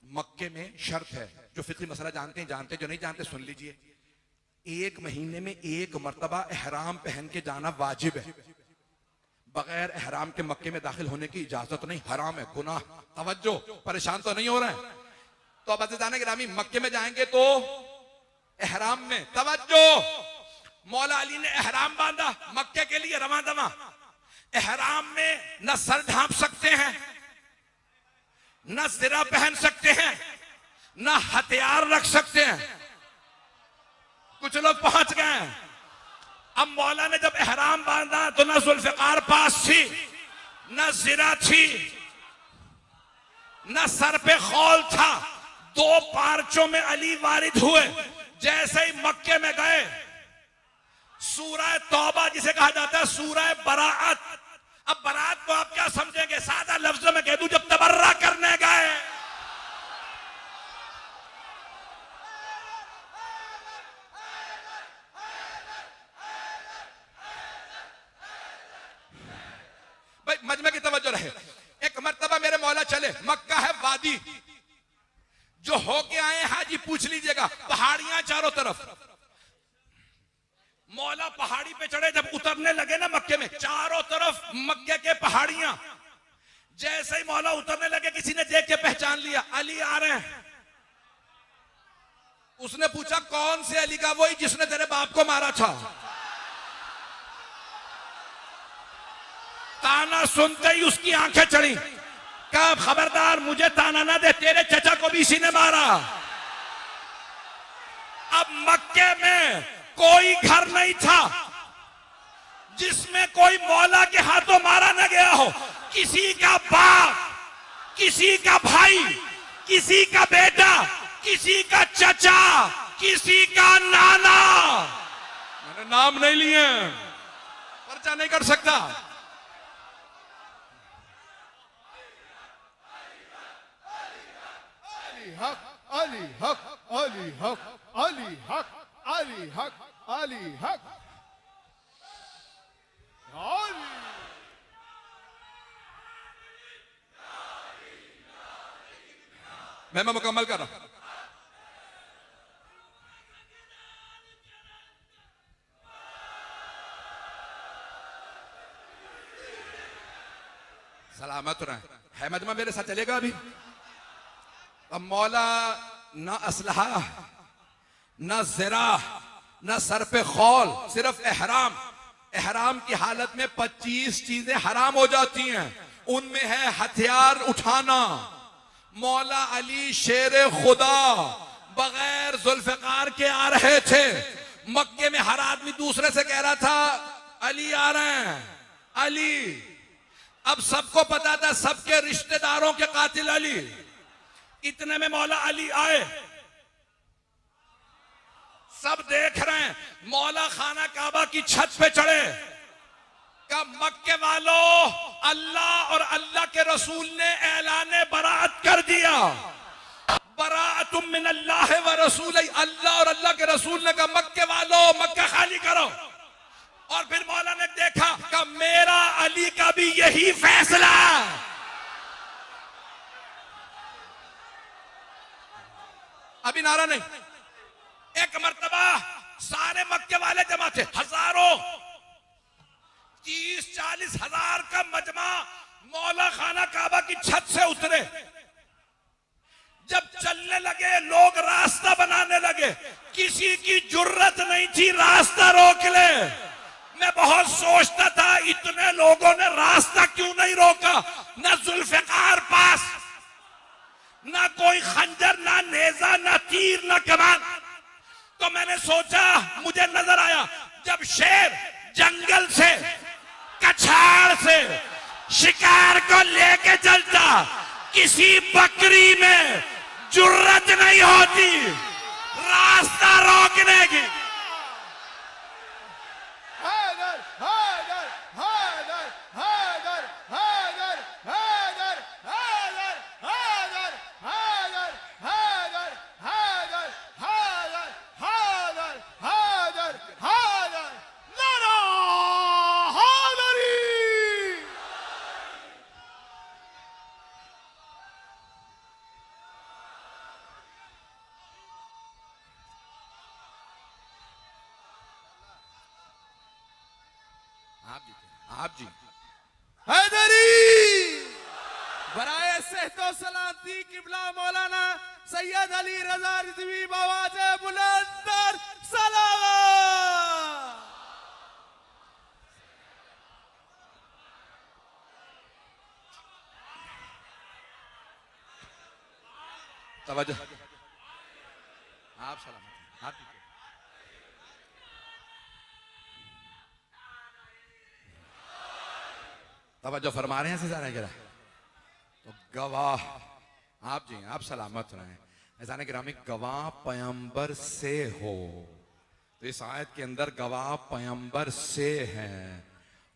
मक्के में शर्त है, जो फिक्री मसला जानते हैं जानते, जो नहीं जानते सुन लीजिए, 1 महीने में 1 मर्तबा एहराम पहन के जाना वाजिब है। बगैर एहराम के मक्के में दाखिल होने की इजाजत नहीं, हराम है, गुनाह। तवज्जो, परेशान तो नहीं हो रहे हैं? तो अब अज़ीज़ान गिरामी मक्के में जाएंगे तो एहराम में, तवज्जो, मौला अली ने एहराम बांधा, मक्के के लिए रवां दवा। एहराम में न सर ढांप सकते हैं, न सिरा पहन सकते हैं, न हथियार रख सकते हैं। कुछ लोग पहुंच गए। अब मौला ने जब एहराम बांधा तो न जुल्फिकार पास थी, न सिरा थी, न सर पे खौल था। 2 पार्चों में अली वारिद हुए। जैसे ही मक्के में गए, सूरह तौबा जिसे कहा जाता है सूरह बराअत। अब बरात को आप क्या समझेंगे? सादा लफ्जों में कह दूं, जब तबर्रा करने गए, भाई मजमे की तवज्जो रहे। एक मर्तबा मेरे मौला चले, मक्का है वादी, जो होके आए हाजी पूछ लीजिएगा, पहाड़ियां चारों तरफ। मौला पहाड़ी पे चढ़े, जब उतरने लगे ना मक्के में, चारों तरफ मक्के के पहाड़ियां। जैसे ही मौला उतरने लगे, किसी ने देख के पहचान लिया, अली आ रहे हैं। उसने पूछा कौन से अली का? वही जिसने तेरे बाप को मारा था। ताना सुनते ही उसकी आंखें चढ़ी। कहा खबरदार मुझे ताना ना दे, तेरे चचा को भी इसी ने मारा। अब मक्के में कोई घर नहीं था जिसमें कोई मौला के हाथों मारा न गया हो। किसी का बाप, किसी का भाई, किसी का बेटा, किसी का चचा, किसी का नाना। मैंने नाम नहीं लिए, पर्चा नहीं कर सकता। अली हक, अली हक, अली हक, अली हक, अली हक, अली। मैं मुकम्मल कर रहा हूं। सलामत रहे। है मजमा मेरे साथ चलेगा अभी? अब मौला ना असलहा, ना ज़रा, ना सर पे खौल, सिर्फ एहराम। एहराम की हालत में 25 चीजें हराम हो जाती हैं। उनमें है हथियार उठाना। मौला अली शेर खुदा बगैर जुल्फिकार के आ रहे थे। मक्के में हर आदमी दूसरे से कह रहा था अली आ रहे हैं, अली। अब सबको पता था सबके रिश्तेदारों के कातिल अली। इतने में मौला अली आए। सब देख रहे हैं। मौला खाना काबा की छत पे चढ़े, का मक्के वालों, अल्लाह और अल्लाह के रसूल ने ऐलाने बरात कर दिया। बराअतुम मिन अल्लाह व रसूल, अल्लाह और अल्लाह के रसूल ने कहा मक्के वालों मक्का खाली करो। और फिर मौला ने देखा कि मेरा अली का भी यही फैसला। अभी नारा नहीं, एक मर्तबा सारे मक्के वाले जमा थे, हजारों, 30-40 हजार का मजमा मौला खाना काबा की छत से उतरे। जब चलने लगे, लोग रास्ता बनाने लगे, किसी की जुर्रत नहीं थी रास्ता रोक ले। मैं बहुत सोचता था इतने लोगों ने रास्ता क्यों नहीं रोका, ना जुल्फिकार पास, ना कोई खंजर, ना नेजा, ना तीर, ना कमान। तो मैंने सोचा, मुझे नजर आया जब शेर जंगल से, कछाड़ से शिकार को लेके चलता, किसी बकरी में जुर्रत नहीं होती रास्ता रोकने की। हैदर हैदर हैदर हैदर हैदर हैदर हैदर हैदर हैदर हैदर हैदर हैदर हैदर हैदर हैदर नारा हैदरी। आप जी हैदरी बराए सेहतो सलामती किबला मौलाना सैयद अली रजा रिजवी बवाजे बुलंदर सलावत। तवज्जो, आप सलामत, आप जी तवज्जो फरमा रहे हैं सिजाने गिरा। तो गवाह आप जी, आप सलामत रहें। ऐसा गिरामी गवाह पैगंबर से हो, तो इस आयत के अंदर गवाह पैगंबर से हैं,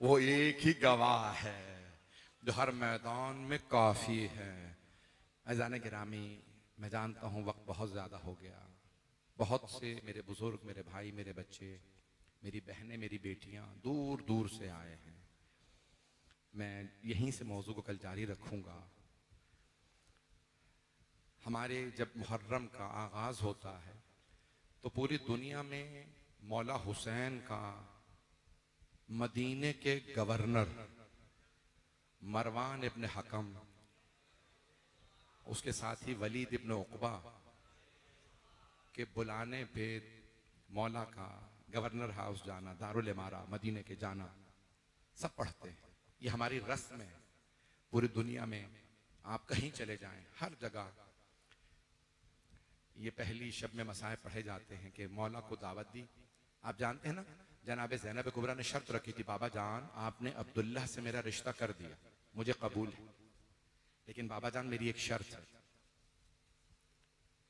वो एक ही गवाह है जो हर मैदान में काफी है। ऐसा गिरामी, मैं जानता हूं वक्त बहुत ज्यादा हो गया, बहुत से मेरे बुजुर्ग, मेरे भाई, मेरे बच्चे, मेरी बहनें, मेरी बेटियां दूर दूर से आए हैं। मैं यहीं से मौजू को कल जारी रखूंगा। हमारे जब मुहर्रम का आगाज होता है तो पूरी दुनिया में मौला हुसैन का मदीने के गवर्नर मरवान इब्न हकम, उसके साथ ही वलीद इब्न उक़बा के बुलाने पे मौला का गवर्नर हाउस जाना, दारुल इमारा मदीने के जाना, सब पढ़ते हैं। ये हमारी रस्म है। पूरी दुनिया में आप कहीं चले जाएं, हर जगह ये पहली शब में मसाए पढ़े जाते हैं कि मौला को दावत दी। आप जानते हैं ना, जनाब ज़ैनब कुबरा ने शर्त रखी थी, बाबा जान आपने अब्दुल्ला से मेरा रिश्ता कर दिया, मुझे कबूल है, लेकिन बाबा जान मेरी एक शर्त है।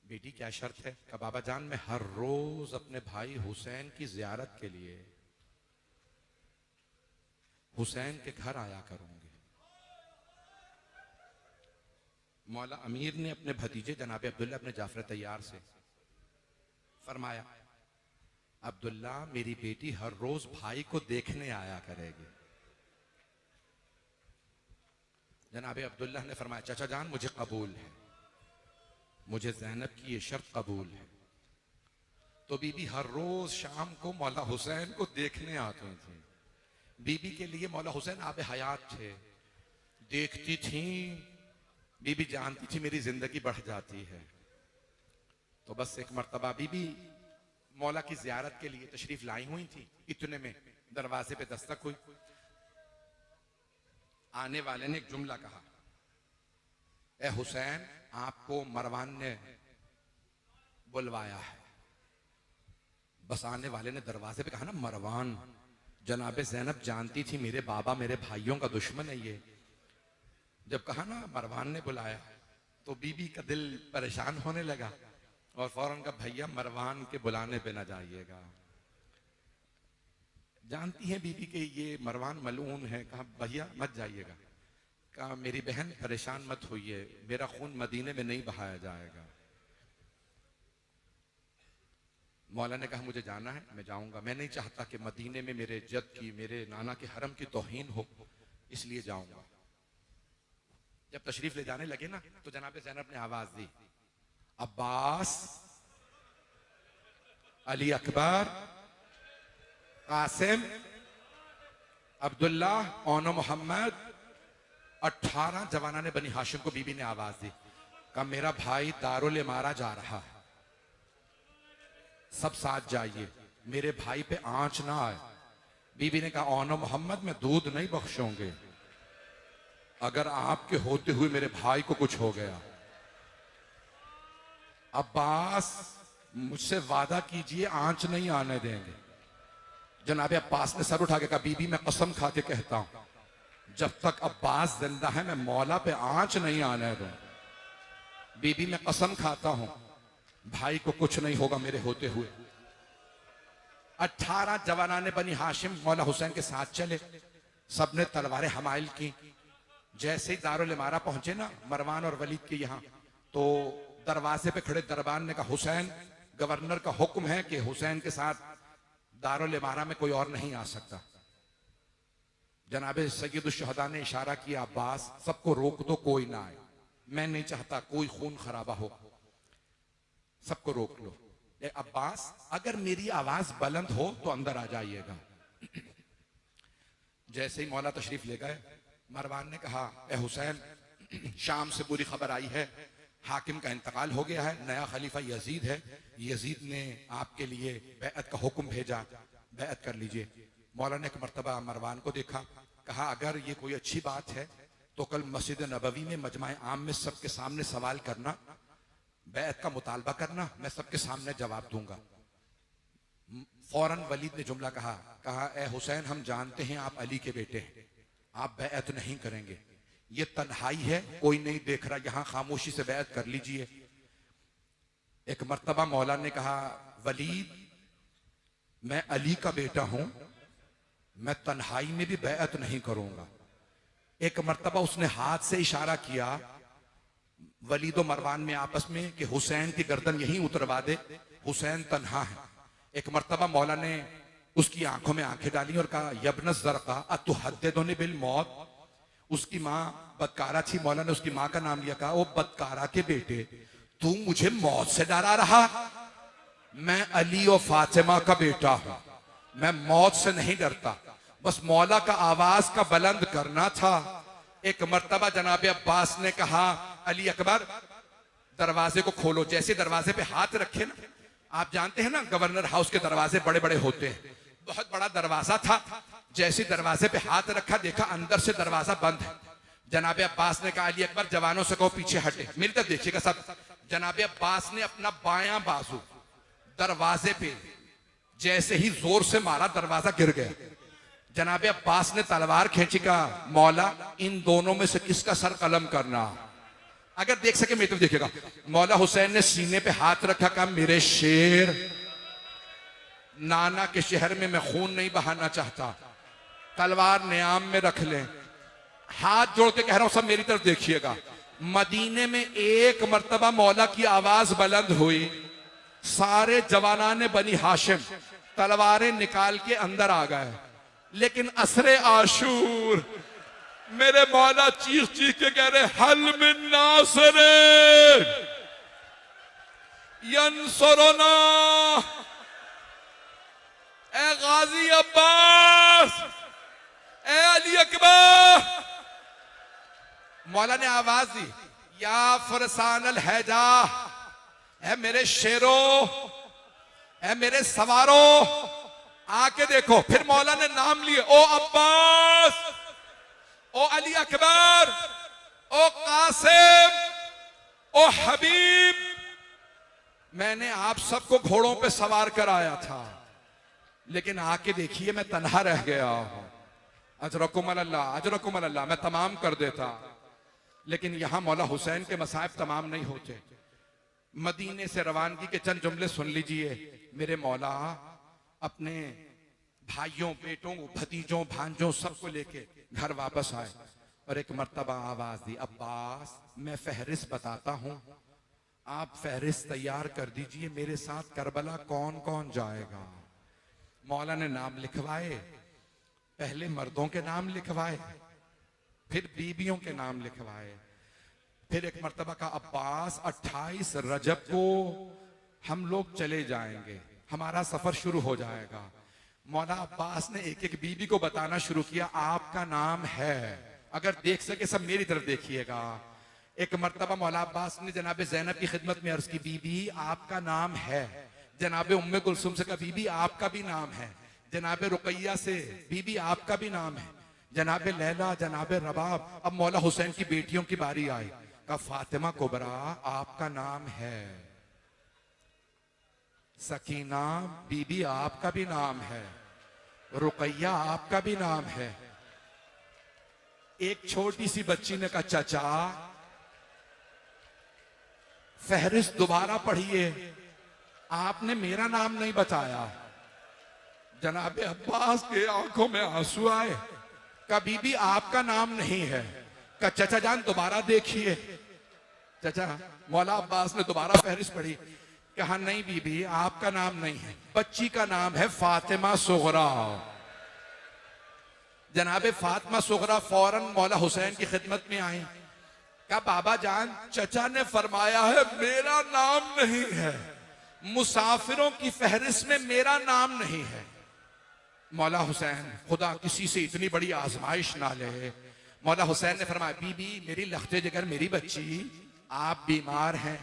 बेटी क्या शर्त है? कि बाबा जान मैं हर रोज अपने भाई हुसैन की जियारत के लिए हुसैन के घर आया करूंगी। मौला अमीर ने अपने भतीजे जनाब अब्दुल्ला अपने जाफर तैयार से फरमाया, अब्दुल्ला मेरी बेटी हर रोज भाई को देखने आया करेगी। जनाब अब्दुल्ला ने फरमाया, चाचा जान मुझे कबूल है, मुझे ज़ैनब की ये शर्त कबूल है। तो बीबी हर रोज शाम को मौला हुसैन को देखने आती थी। बीबी के लिए मौला हुसैन आब हयात थे, देखती थी, बीबी जानती थी मेरी जिंदगी बढ़ जाती है। तो बस एक मर्तबा बीबी मौला की जियारत के लिए तशरीफ लाई हुई थी, इतने में दरवाजे पे दस्तक हुई। आने वाले ने एक जुमला कहा, ए हुसैन आपको मरवान ने बुलवाया है। बस आने वाले ने दरवाजे पे कहा ना मरवान, जनाबे ज़ैनब जानती थी मेरे बाबा मेरे भाइयों का दुश्मन है ये। जब कहा ना मरवान ने बुलाया तो बीबी का दिल परेशान होने लगा और फौरन का भैया मरवान के बुलाने पे ना जाइएगा। जानती हैं बीबी के ये मरवान मलून है। कहा भैया मत जाइएगा। कहा मेरी बहन परेशान मत होइए, मेरा खून मदीने में नहीं बहाया जाएगा। मौला ने कहा मुझे जाना है, मैं जाऊंगा। मैं नहीं चाहता कि मदीने में मेरे जद की, मेरे नाना के हरम की तौहीन हो, इसलिए जाऊंगा। जब तशरीफ ले जाने लगे ना तो जनाब ज़ैनब ने आवाज दी, अब्बास, अली अकबर, कासिम, अब्दुल्ला, ओनो मोहम्मद, 18 जवाना ने बनी हाशिम को बीबी ने आवाज दी। कहा मेरा भाई दारुल इमारा जा रहा है, सब साथ जाइए, मेरे भाई पे आंच ना आए। बीबी ने कहा ओनो मोहम्मद, मैं दूध नहीं बख्शूंगे, अगर आपके होते हुए मेरे भाई को कुछ हो गया। अब्बास, मुझसे वादा कीजिए आंच नहीं आने देंगे। जनाब अब्बास ने सर उठा के कहा बीबी मैं कसम खा के कहता हूं, जब तक अब्बास जिंदा है मैं मौला पे आंच नहीं आने दूं। बीबी मैं कसम खाता हूं भाई को कुछ नहीं होगा मेरे होते हुए। 18 जवाना ने बनी हाशिम मौला हुसैन के साथ चले, सबने तलवारें हमाइल की। जैसे ही दारुल इमारा पहुंचे ना मरवान और वलीद के यहां, तो दरवाजे पे खड़े दरबान ने कहा हुसैन, गवर्नर का हुक्म है कि हुसैन के साथ दारुल इमारा में कोई और नहीं आ सकता। जनाबे सैयद शुहदा ने इशारा किया, अब्बास सबको रोक दो, कोई ना आए, मैं नहीं चाहता कोई खून खराबा हो, सबको रोक लो। अब्बास अगर मेरी आवाज बुलंद हो तो अंदर आ जाइएगा। जैसे ही मौला तशरीफ ले गए, मरवान ने कहा ए हुसैन, शाम से बुरी खबर आई है, हाकिम का इंतकाल हो गया है, नया खलीफा यजीद है, यजीद ने आपके लिए बैअत का हुक्म भेजा, बैअत कर लीजिए। मौला ने एक मर्तबा मरवान को देखा, कहा अगर ये कोई अच्छी बात है तो कल मस्जिद नबवी में मजमा आम में सबके सामने सवाल करना, बैअत का मुतालबा करना, मैं सबके सामने जवाब दूंगा। फौरन वलीद ने जुमला कहा ए हुसैन, हम जानते हैं आप अली के बेटे हैं, आप बैअत नहीं करेंगे, ये तन्हाई है, कोई नहीं देख रहा, यहां खामोशी से बैअत कर लीजिए। एक मर्तबा मौला ने कहा वलीद, मैं अली का बेटा हूं, मैं तन्हाई में भी बैअत नहीं करूंगा। एक मर्तबा उसने हाथ से इशारा किया वलीद और मरवान में आपस में कि हुसैन की गर्दन यहीं उतरवा दे, हुसैन तन्हा है। एक मर्तबा मौला ने उसकी आंखों में आंखें डाली और कहा यब्न ज़रक़ा अतुहद्दिदुनी बिल मौत। उसकी माँ बदकारा थी, मौला ने उसकी माँ का नाम लिया, कहा ओ बदकारा के बेटे, तू मुझे मौत से डरा रहा, मैं अली और फातिमा का बेटा हूं, मैं मौत से नहीं डरता, बस मौला का आवाज का बुलंद करना था। एक मर्तबा जनाब अब्बास ने कहा अली अकबर दरवाजे को खोलो। जैसे दरवाजे पे हाथ रखे ना, आप जानते हैं ना गवर्नर हाउस के दरवाजे बड़े बड़े होते हैं, बहुत बड़ा दरवाजा था। जैसे दरवाजे पे हाथ रखा, देखा अंदर से दरवाजा बंद है। जनाब अब्बास ने कहा अली अकबर जवानों से कहो पीछे हटे, मेरी तरफ देखिएगा सब। जनाब अब्बास ने अपना बायां बाजू दरवाजे पे जैसे ही जोर से मारा, दरवाजा गिर गया। जनाब अब्बास ने तलवार खींची, का मौला इन दोनों में से किसका सर कलम करना, अगर देख सके मेरी तरफ देखिएगा। मौला हुसैन ने सीने पे हाथ रखा, कहा मेरे शेर, नाना के शहर में मैं खून नहीं बहाना चाहता, तलवार नियाम में रख ले। हाथ जोड़ के कह रहा हूं सब मेरी तरफ देखिएगा। मदीने में एक मर्तबा मौला की आवाज बुलंद हुई, सारे जवानाने बनी हाशिम तलवारें निकाल के अंदर आ गए। लेकिन असरे आशूर मेरे मौला चीख चीख के कह रहे हल मिन नासिर यंसुरना, ए गाजी अब्बास, ए अली अकबर। मौला ने आवाज दी या फरसान अल हैजा, है मेरे शेरों, है मेरे सवारों, आके देखो। फिर मौला ने नाम लिए, ओ अब्बास, ओ अली अकबर, ओ कासिम, ओ हबीब, मैंने आप सबको घोड़ों पे सवार कराया था, लेकिन आके देखिए मैं तन्हा रह गया हूं। अजरकुम अल्लाह, अजरकुम अल्लाह, मैं तमाम कर देता, लेकिन यहां मौला हुसैन के मसाइब तमाम नहीं होते। मदीने से रवानगी के चंद जुमले सुन लीजिए। मेरे मौला अपने भाइयों, बेटों, भतीजों, भांजों सबको लेके घर वापस आए और एक मर्तबा आवाज दी, अब्बास मैं फहरिस्त बताता हूं, आप फहरिस्त तैयार कर दीजिए, मेरे साथ करबला कौन कौन जाएगा। मौला ने नाम लिखवाए, पहले मर्दों के नाम लिखवाए, फिर बीबियों के नाम लिखवाए। फिर एक मर्तबा का, अब्बास 28 रजब को हम लोग चले जाएंगे, हमारा सफर शुरू हो जाएगा। मौला अब्बास ने एक एक बीबी को बताना शुरू किया, आपका नाम है, अगर देख सके सब मेरी तरफ देखिएगा। एक मर्तबा मौला अब्बास ने जनाब ज़ैनब की खिदमत में अर्ज की, बीबी आपका नाम है। जनाब उम्मे कुलसुम से कहा, बीबी आपका भी नाम है। जनाब रुकैया से, बीबी आपका भी नाम है। जनाब लैला, जनाब रबाब। अब मौला हुसैन की बेटियों की बारी आई, का फातिमा कुबरा आपका नाम है। सकीना बीबी आपका भी नाम है। रुकैया आपका भी नाम है। एक छोटी सी बच्ची ने कहा, चाचा फहरिस्त दोबारा पढ़िए, आपने मेरा नाम नहीं बताया। जनाब अब्बास के आंखों में आंसू आए। कभी भी आपका नाम नहीं है। का चाचा जान दोबारा देखिए। चाचा, मौला अब्बास ने दोबारा फहरिस्त पढ़ी, कहा नहीं बीबी आपका नाम नहीं है, बच्ची का नाम है फातिमा सुगरा। जनाबे फातिमा सुगरा फौरन मौला हुसैन की खिदमत में आई। कहा बाबा जान, चचा ने फरमाया है मेरा नाम नहीं है, मुसाफिरों की फहरिस्त में मेरा नाम नहीं है। मौला हुसैन, खुदा किसी से इतनी बड़ी आजमाइश ना ले। मौला हुसैन ने फरमाया, बीबी मेरी लख्ते जिगर, मेरी बच्ची आप बीमार हैं,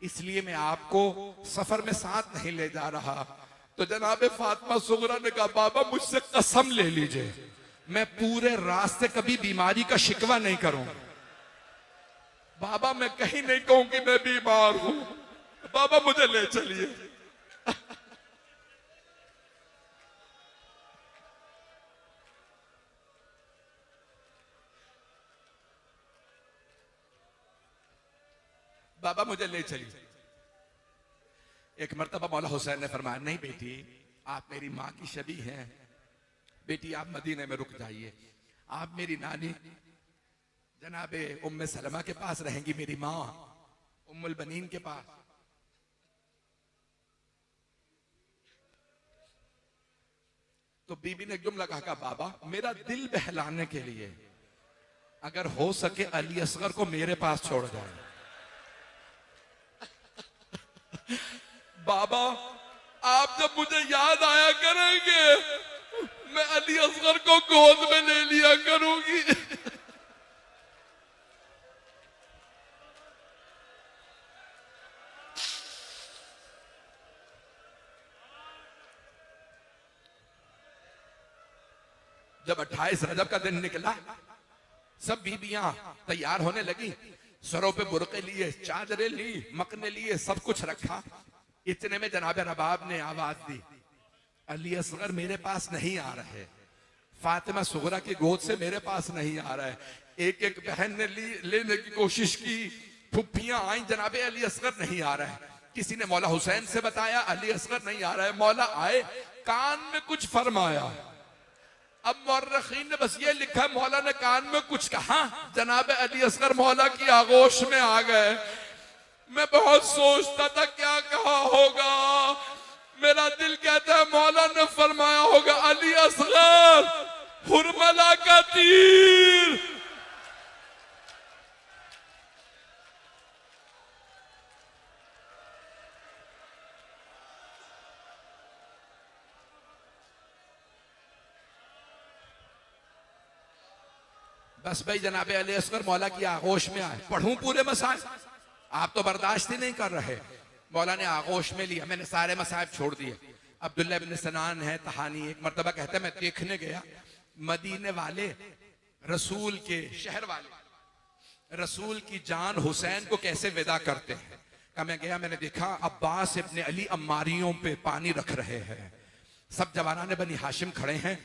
इसलिए मैं आपको सफर में साथ नहीं ले जा रहा। तो जनाबे फातिमा सुगरा ने कहा, बाबा मुझसे कसम ले लीजिए, मैं पूरे रास्ते कभी बीमारी का शिकवा नहीं करूंगा। बाबा मैं कहीं नहीं कहूंगी मैं बीमार हूं, बाबा मुझे ले चलिए। बाबा मुझे ले चलिए। एक मर्तबा मौला हुसैन ने फरमाया, नहीं बेटी आप मेरी माँ की शबी हैं, बेटी आप मदीने में रुक जाइए, आप मेरी नानी जनाबे उम्मे सलमा के पास रहेंगी, मेरी माँ उम्मुल बनीन के पास। तो बीबी ने जुमला कहा, बाबा मेरा दिल बहलाने के लिए अगर हो सके अली असगर को मेरे पास छोड़ जाए। बाबा आप जब मुझे याद आया करेंगे, मैं अली असगर को गोद में ले लिया करूंगी। जब 28 रजब का दिन निकला, सब बीबियां तैयार होने लगी, सरों पे बुरके लिए, चादरें ली, मकने लिए, सब कुछ रखा। इतने में जनाब रबाब ने आवाज दी, अली असगर मेरे पास नहीं आ रहे, फातिमा सुगरा की गोद से मेरे पास नहीं आ रहा है। एक एक बहन ने लेने की कोशिश की, फुप्पियां आई, जनाबे अली असगर नहीं आ रहा है। किसी ने मौला हुसैन से बताया अली असगर नहीं आ रहा है। मौला आए, कान में कुछ फरमाया। अब मौर्रखीन ने बस ये लिखा, मौला ने कान में कुछ कहा, जनाब अली असगर मौला की आगोश में आ गए। मैं बहुत सोचता था क्या कहा होगा, मेरा दिल कहता है मौला ने फरमाया होगा, अली असगर हुरमला का तीर। बस भाई जनाबे अली असगर मौला की आगोश में आए। पढ़ूं पूरे मसाइल, आप तो बर्दाश्त ही नहीं कर रहे। मौला ने आगोश में लिया, मैंने सारे मसाइब छोड़ दिए। अब्दुल्ला इब्न सनान है तहानी, एक मर्तबा कहता है मैं देखने गया, मदीने वाले रसूल के शहर वाले रसूल की जान हुसैन को कैसे विदा करते हैं। का मैं गया, मैंने देखा अब्बास इब्न अली अम्मारियों पे पानी रख रहे हैं, सब जवानाने बनी हाशिम खड़े हैं,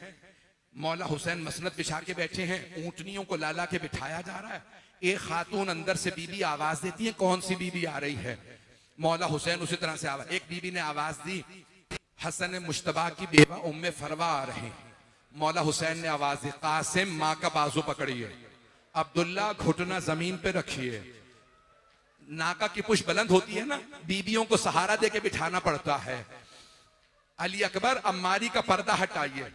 मौला हुसैन मसनद बिछा के बैठे हैं, ऊंटनियों को लाला के बिठाया जा रहा है। एक खातून अंदर से बीबी आवाज देती है, कौन सी बीबी आ रही है? मौला हुसैन उसी तरह से आवाज, एक बीबी ने आवाज दी, हसन मुश्तबा की बेवा उम्मे फरवा आ रहे हैं। मौला हुसैन ने आवाज दी, कासिम माँ का बाजू पकड़िए, अब्दुल्ला घुटना जमीन पे रखिए। नाका की पुश बुलंद होती है ना, बीबियों को सहारा देके बिठाना पड़ता है। अली अकबर अम्मारी का पर्दा हटाइए,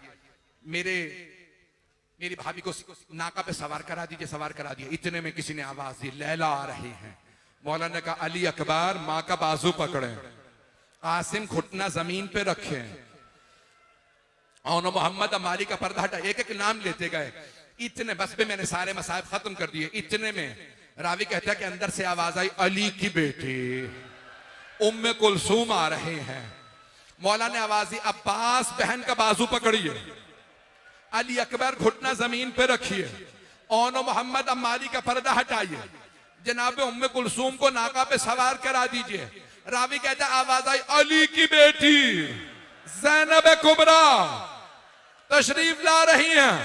मेरी भाभी को नाका पे सवार करा दीजिए, सवार करा दिए। इतने में किसी ने आवाज दी, लैला आ रही हैं। मौला ने कहा, अली अकबर माँ का बाजू पकड़े, कासिम घुटना जमीन पे रखे, और मोहम्मद अम्मारी का पर्दा हटा। एक एक नाम लेते गए। इतने बस पे मैंने सारे मसाइब खत्म कर दिए। इतने में रावी कहता है कि अंदर से आवाज आई, अली की बेटी उम्मे कुलसूम आ रहे हैं। मौला ने आवाज दी, अब्बास बहन का बाजू पकड़िए, अली अकबर घुटना जमीन पे रखिए, और मोहम्मद अम्मारी का पर्दा हटाइए, जनाब उम्मे कुलसूम को नाका पे सवार करा दीजिए। रावी कहता है आवाज आई, अली की बेटी ज़ैनब कुबरा तशरीफ ला रही हैं।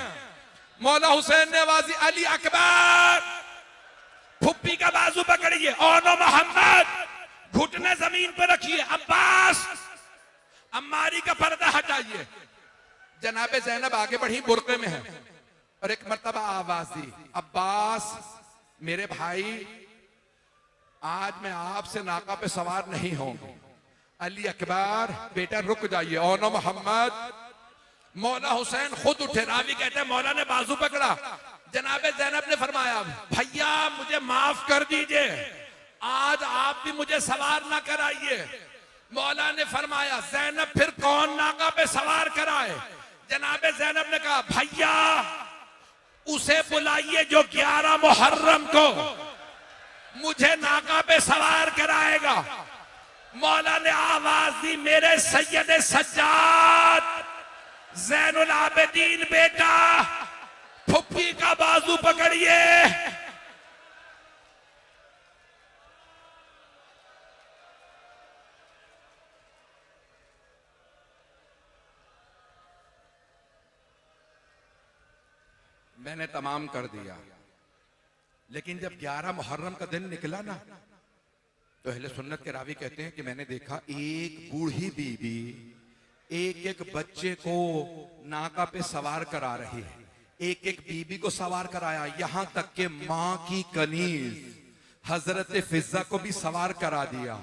मौला हुसैन ने आवाज दी, अली अकबर फुप्पी का बाजू पकड़िए, और मोहम्मद घुटने जमीन पर रखिए, अब्बास अम्मारी का पर्दा हटाइए। जनाबे ज़ैनब आगे बढ़ी, बुरके में है, और एक मर्तबा आवाज दी, अब्बास मेरे भाई आज मैं आपसे नाका पे सवार नहीं होंगे। अली अकबर बेटा रुक जाइए, और मोहम्मद। मौला हुसैन खुद उठे। रावी कहते हैं मौला ने बाजू पकड़ा, जनाबे ज़ैनब ने फरमाया, भैया मुझे माफ कर दीजिए, आज आप भी मुझे सवार ना कराइए। मौला ने फरमाया, ज़ैनब फिर कौन नाका पे सवार कराए? जनाबे ज़ैनब ने कहा, भैया उसे बुलाइए जो 11 मुहर्रम को मुझे नाका पे सवार कराएगा। मौला ने आवाज दी, मेरे सैयद सज्जाद ज़ैनुल आबिदीन बेटा फुप्पी का बाजू पकड़िए। मैंने तमाम कर दिया, लेकिन जब 11 मुहर्रम का दिन निकला ना, तो अहले सुन्नत के रावी कहते हैं कि मैंने देखा एक बूढ़ी बीबी एक एक बच्चे को नाका पे सवार करा रही है। एक एक बीबी को सवार कराया, यहां तक कि मां की कनीज हजरत फिजा को भी सवार करा दिया।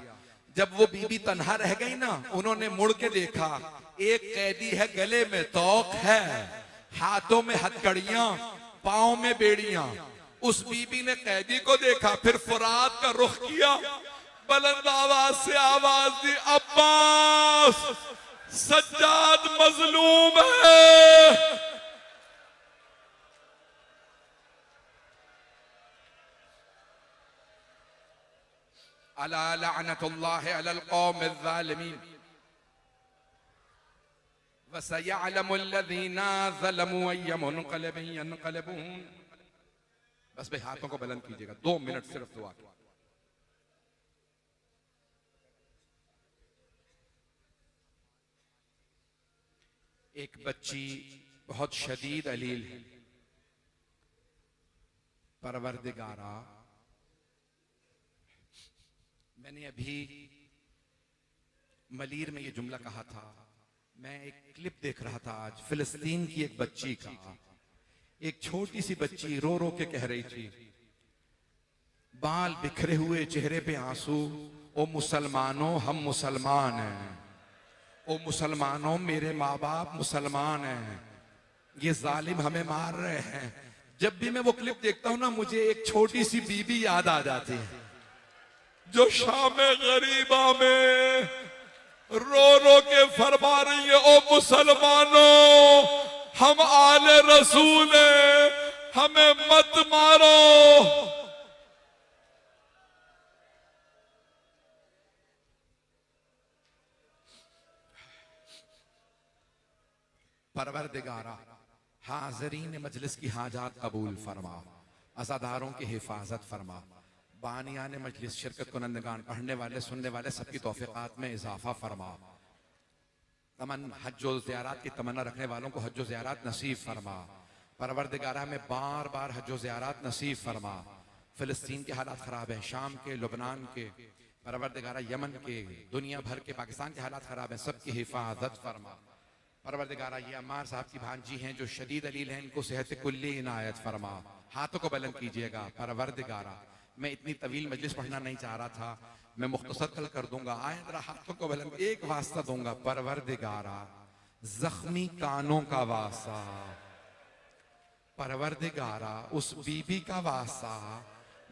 जब वो बीबी तन्हा रह गई ना, उन्होंने मुड़ के देखा, एक कैदी है, गले में तौक है, हाथों में हथकड़ियां, पांव में बेड़ियां। उस बीबी ने कैदी को देखा, फिर फुरात का रुख किया, बुलंद आवाज से आवाज दी, अब्बास सज्जाद मजलूम है। अला लअनतुल्लाहि अलल कौमिज़ ज़ालिमीन वसयअलमुल लज़ीना ज़लमू अय्य मुनक़लिबिन यनक़लिबून। बस भाई हाथों को बुलंद कीजिएगा, 2 मिनट सिर्फ दुआ की। एक बच्ची बहुत शदीद अलील है। परवरदिगारा, मैंने अभी मलीर में ये जुमला कहा था। मैं एक क्लिप देख रहा था आज, फिलिस्तीन की एक बच्ची का। एक छोटी सी बच्ची रो रो के कह रही थी, बाल बिखरे हुए, चेहरे पे आंसू, ओ मुसलमानों हम मुसलमान हैं, ओ मुसलमानों मेरे माँ बाप मुसलमान हैं, ये जालिम हमें मार रहे हैं। जब भी मैं वो क्लिप देखता हूं ना, मुझे एक छोटी सी बीबी याद आ जाती है, जो शाम गरीबा में रो रो के फरमा रही है, ओ मुसलमानों हम आले रसूल हैं, हमें मत मारो। परवरदिगारा, हाज़रीन मजलिस की हाजात कबूल फरमा, अज़ादारों की हिफाजत फरमा, बानियान मजलिस, शिरकत कुनंदगान, पढ़ने वाले सुनने वाले सबकी तौफीक़ात में इजाफा फरमा। हज व ज़ियारत की तमन्ना रखने वालों को हज व ज़ियारत नसीब फरमा। परवरदिगारा में बार बार हज व ज़ियारत नसीब फरमा। फ़िलिस्तीन के हालात ख़राब हैं, शाम के, लुबनान के, परवरदिगारा यमन के, दुनिया भर के, पाकिस्तान के हालात खराब हैं, सबकी हिफाजत फरमा। परवरदिगारा ये अम्मार साहब की भांजी हैं जो शदीद अलील हैं, इनको सेहत कुल्ली इनायत फरमा। हाथों को बुलंद कीजिएगा। परवरदिगारा मैं इतनी तवील मजलिस पढ़ना नहीं चाह रहा था, मैं मुख्तसर कल कर दूंगा। आए जरा हाथों को बुलंद, एक वास्ता दूंगा। परवरदिगारा जख्मी कानों का वास्ता, परवरदिगारा उस बीबी का वास्ता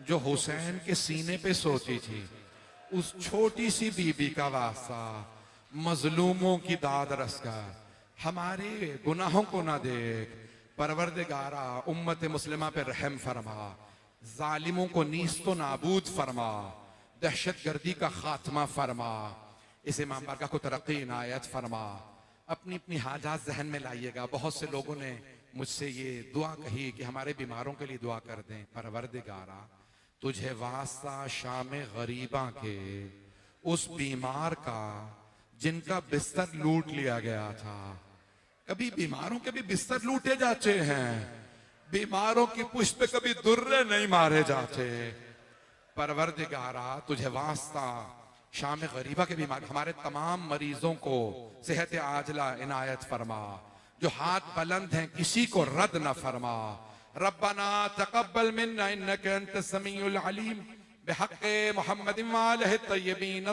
जो हुसैन के सीने पे सोती थी, उस छोटी सी बीबी का वास्ता, मजलूमों की दाद रस कर हमारे गुनाहों को ना देख। परवरदिगारा उम्मत मुस्लिमा पे रहम फरमा, जालिमों को नीस्तो नाबूद फरमा, दहशत गर्दी का खात्मा फरमा, इस इमाम बारगाह को तरक्की इनायत फरमा। अपनी अपनी हाजात जहन में लाइएगा। बहुत से लोगों ने मुझसे ये दुआ कही कि हमारे बीमारों के लिए दुआ कर दें। परवरदिगारा तुझे वास्ता शाम गरीबा के उस बीमार का जिनका बिस्तर लूट लिया गया था। कभी बीमारों के भी बिस्तर लूटे जाते हैं, बीमारों की पुष्प पे कभी दुर्रे नहीं मारे जाते। परवरदिगारा तुझे वास्ता शाम गरीबा के बीमार, हमारे तमाम मरीजों को सेहत आजला इनायत फरमा। जो हाथ बुलंद हैं किसी को रद्द न फरमा। रब्बना तकब्बल मिन्ना इन्नका अंतस समीउल अलीम बिहक़्क़ि मुहम्मदिन व आलिहि तय्यबीन।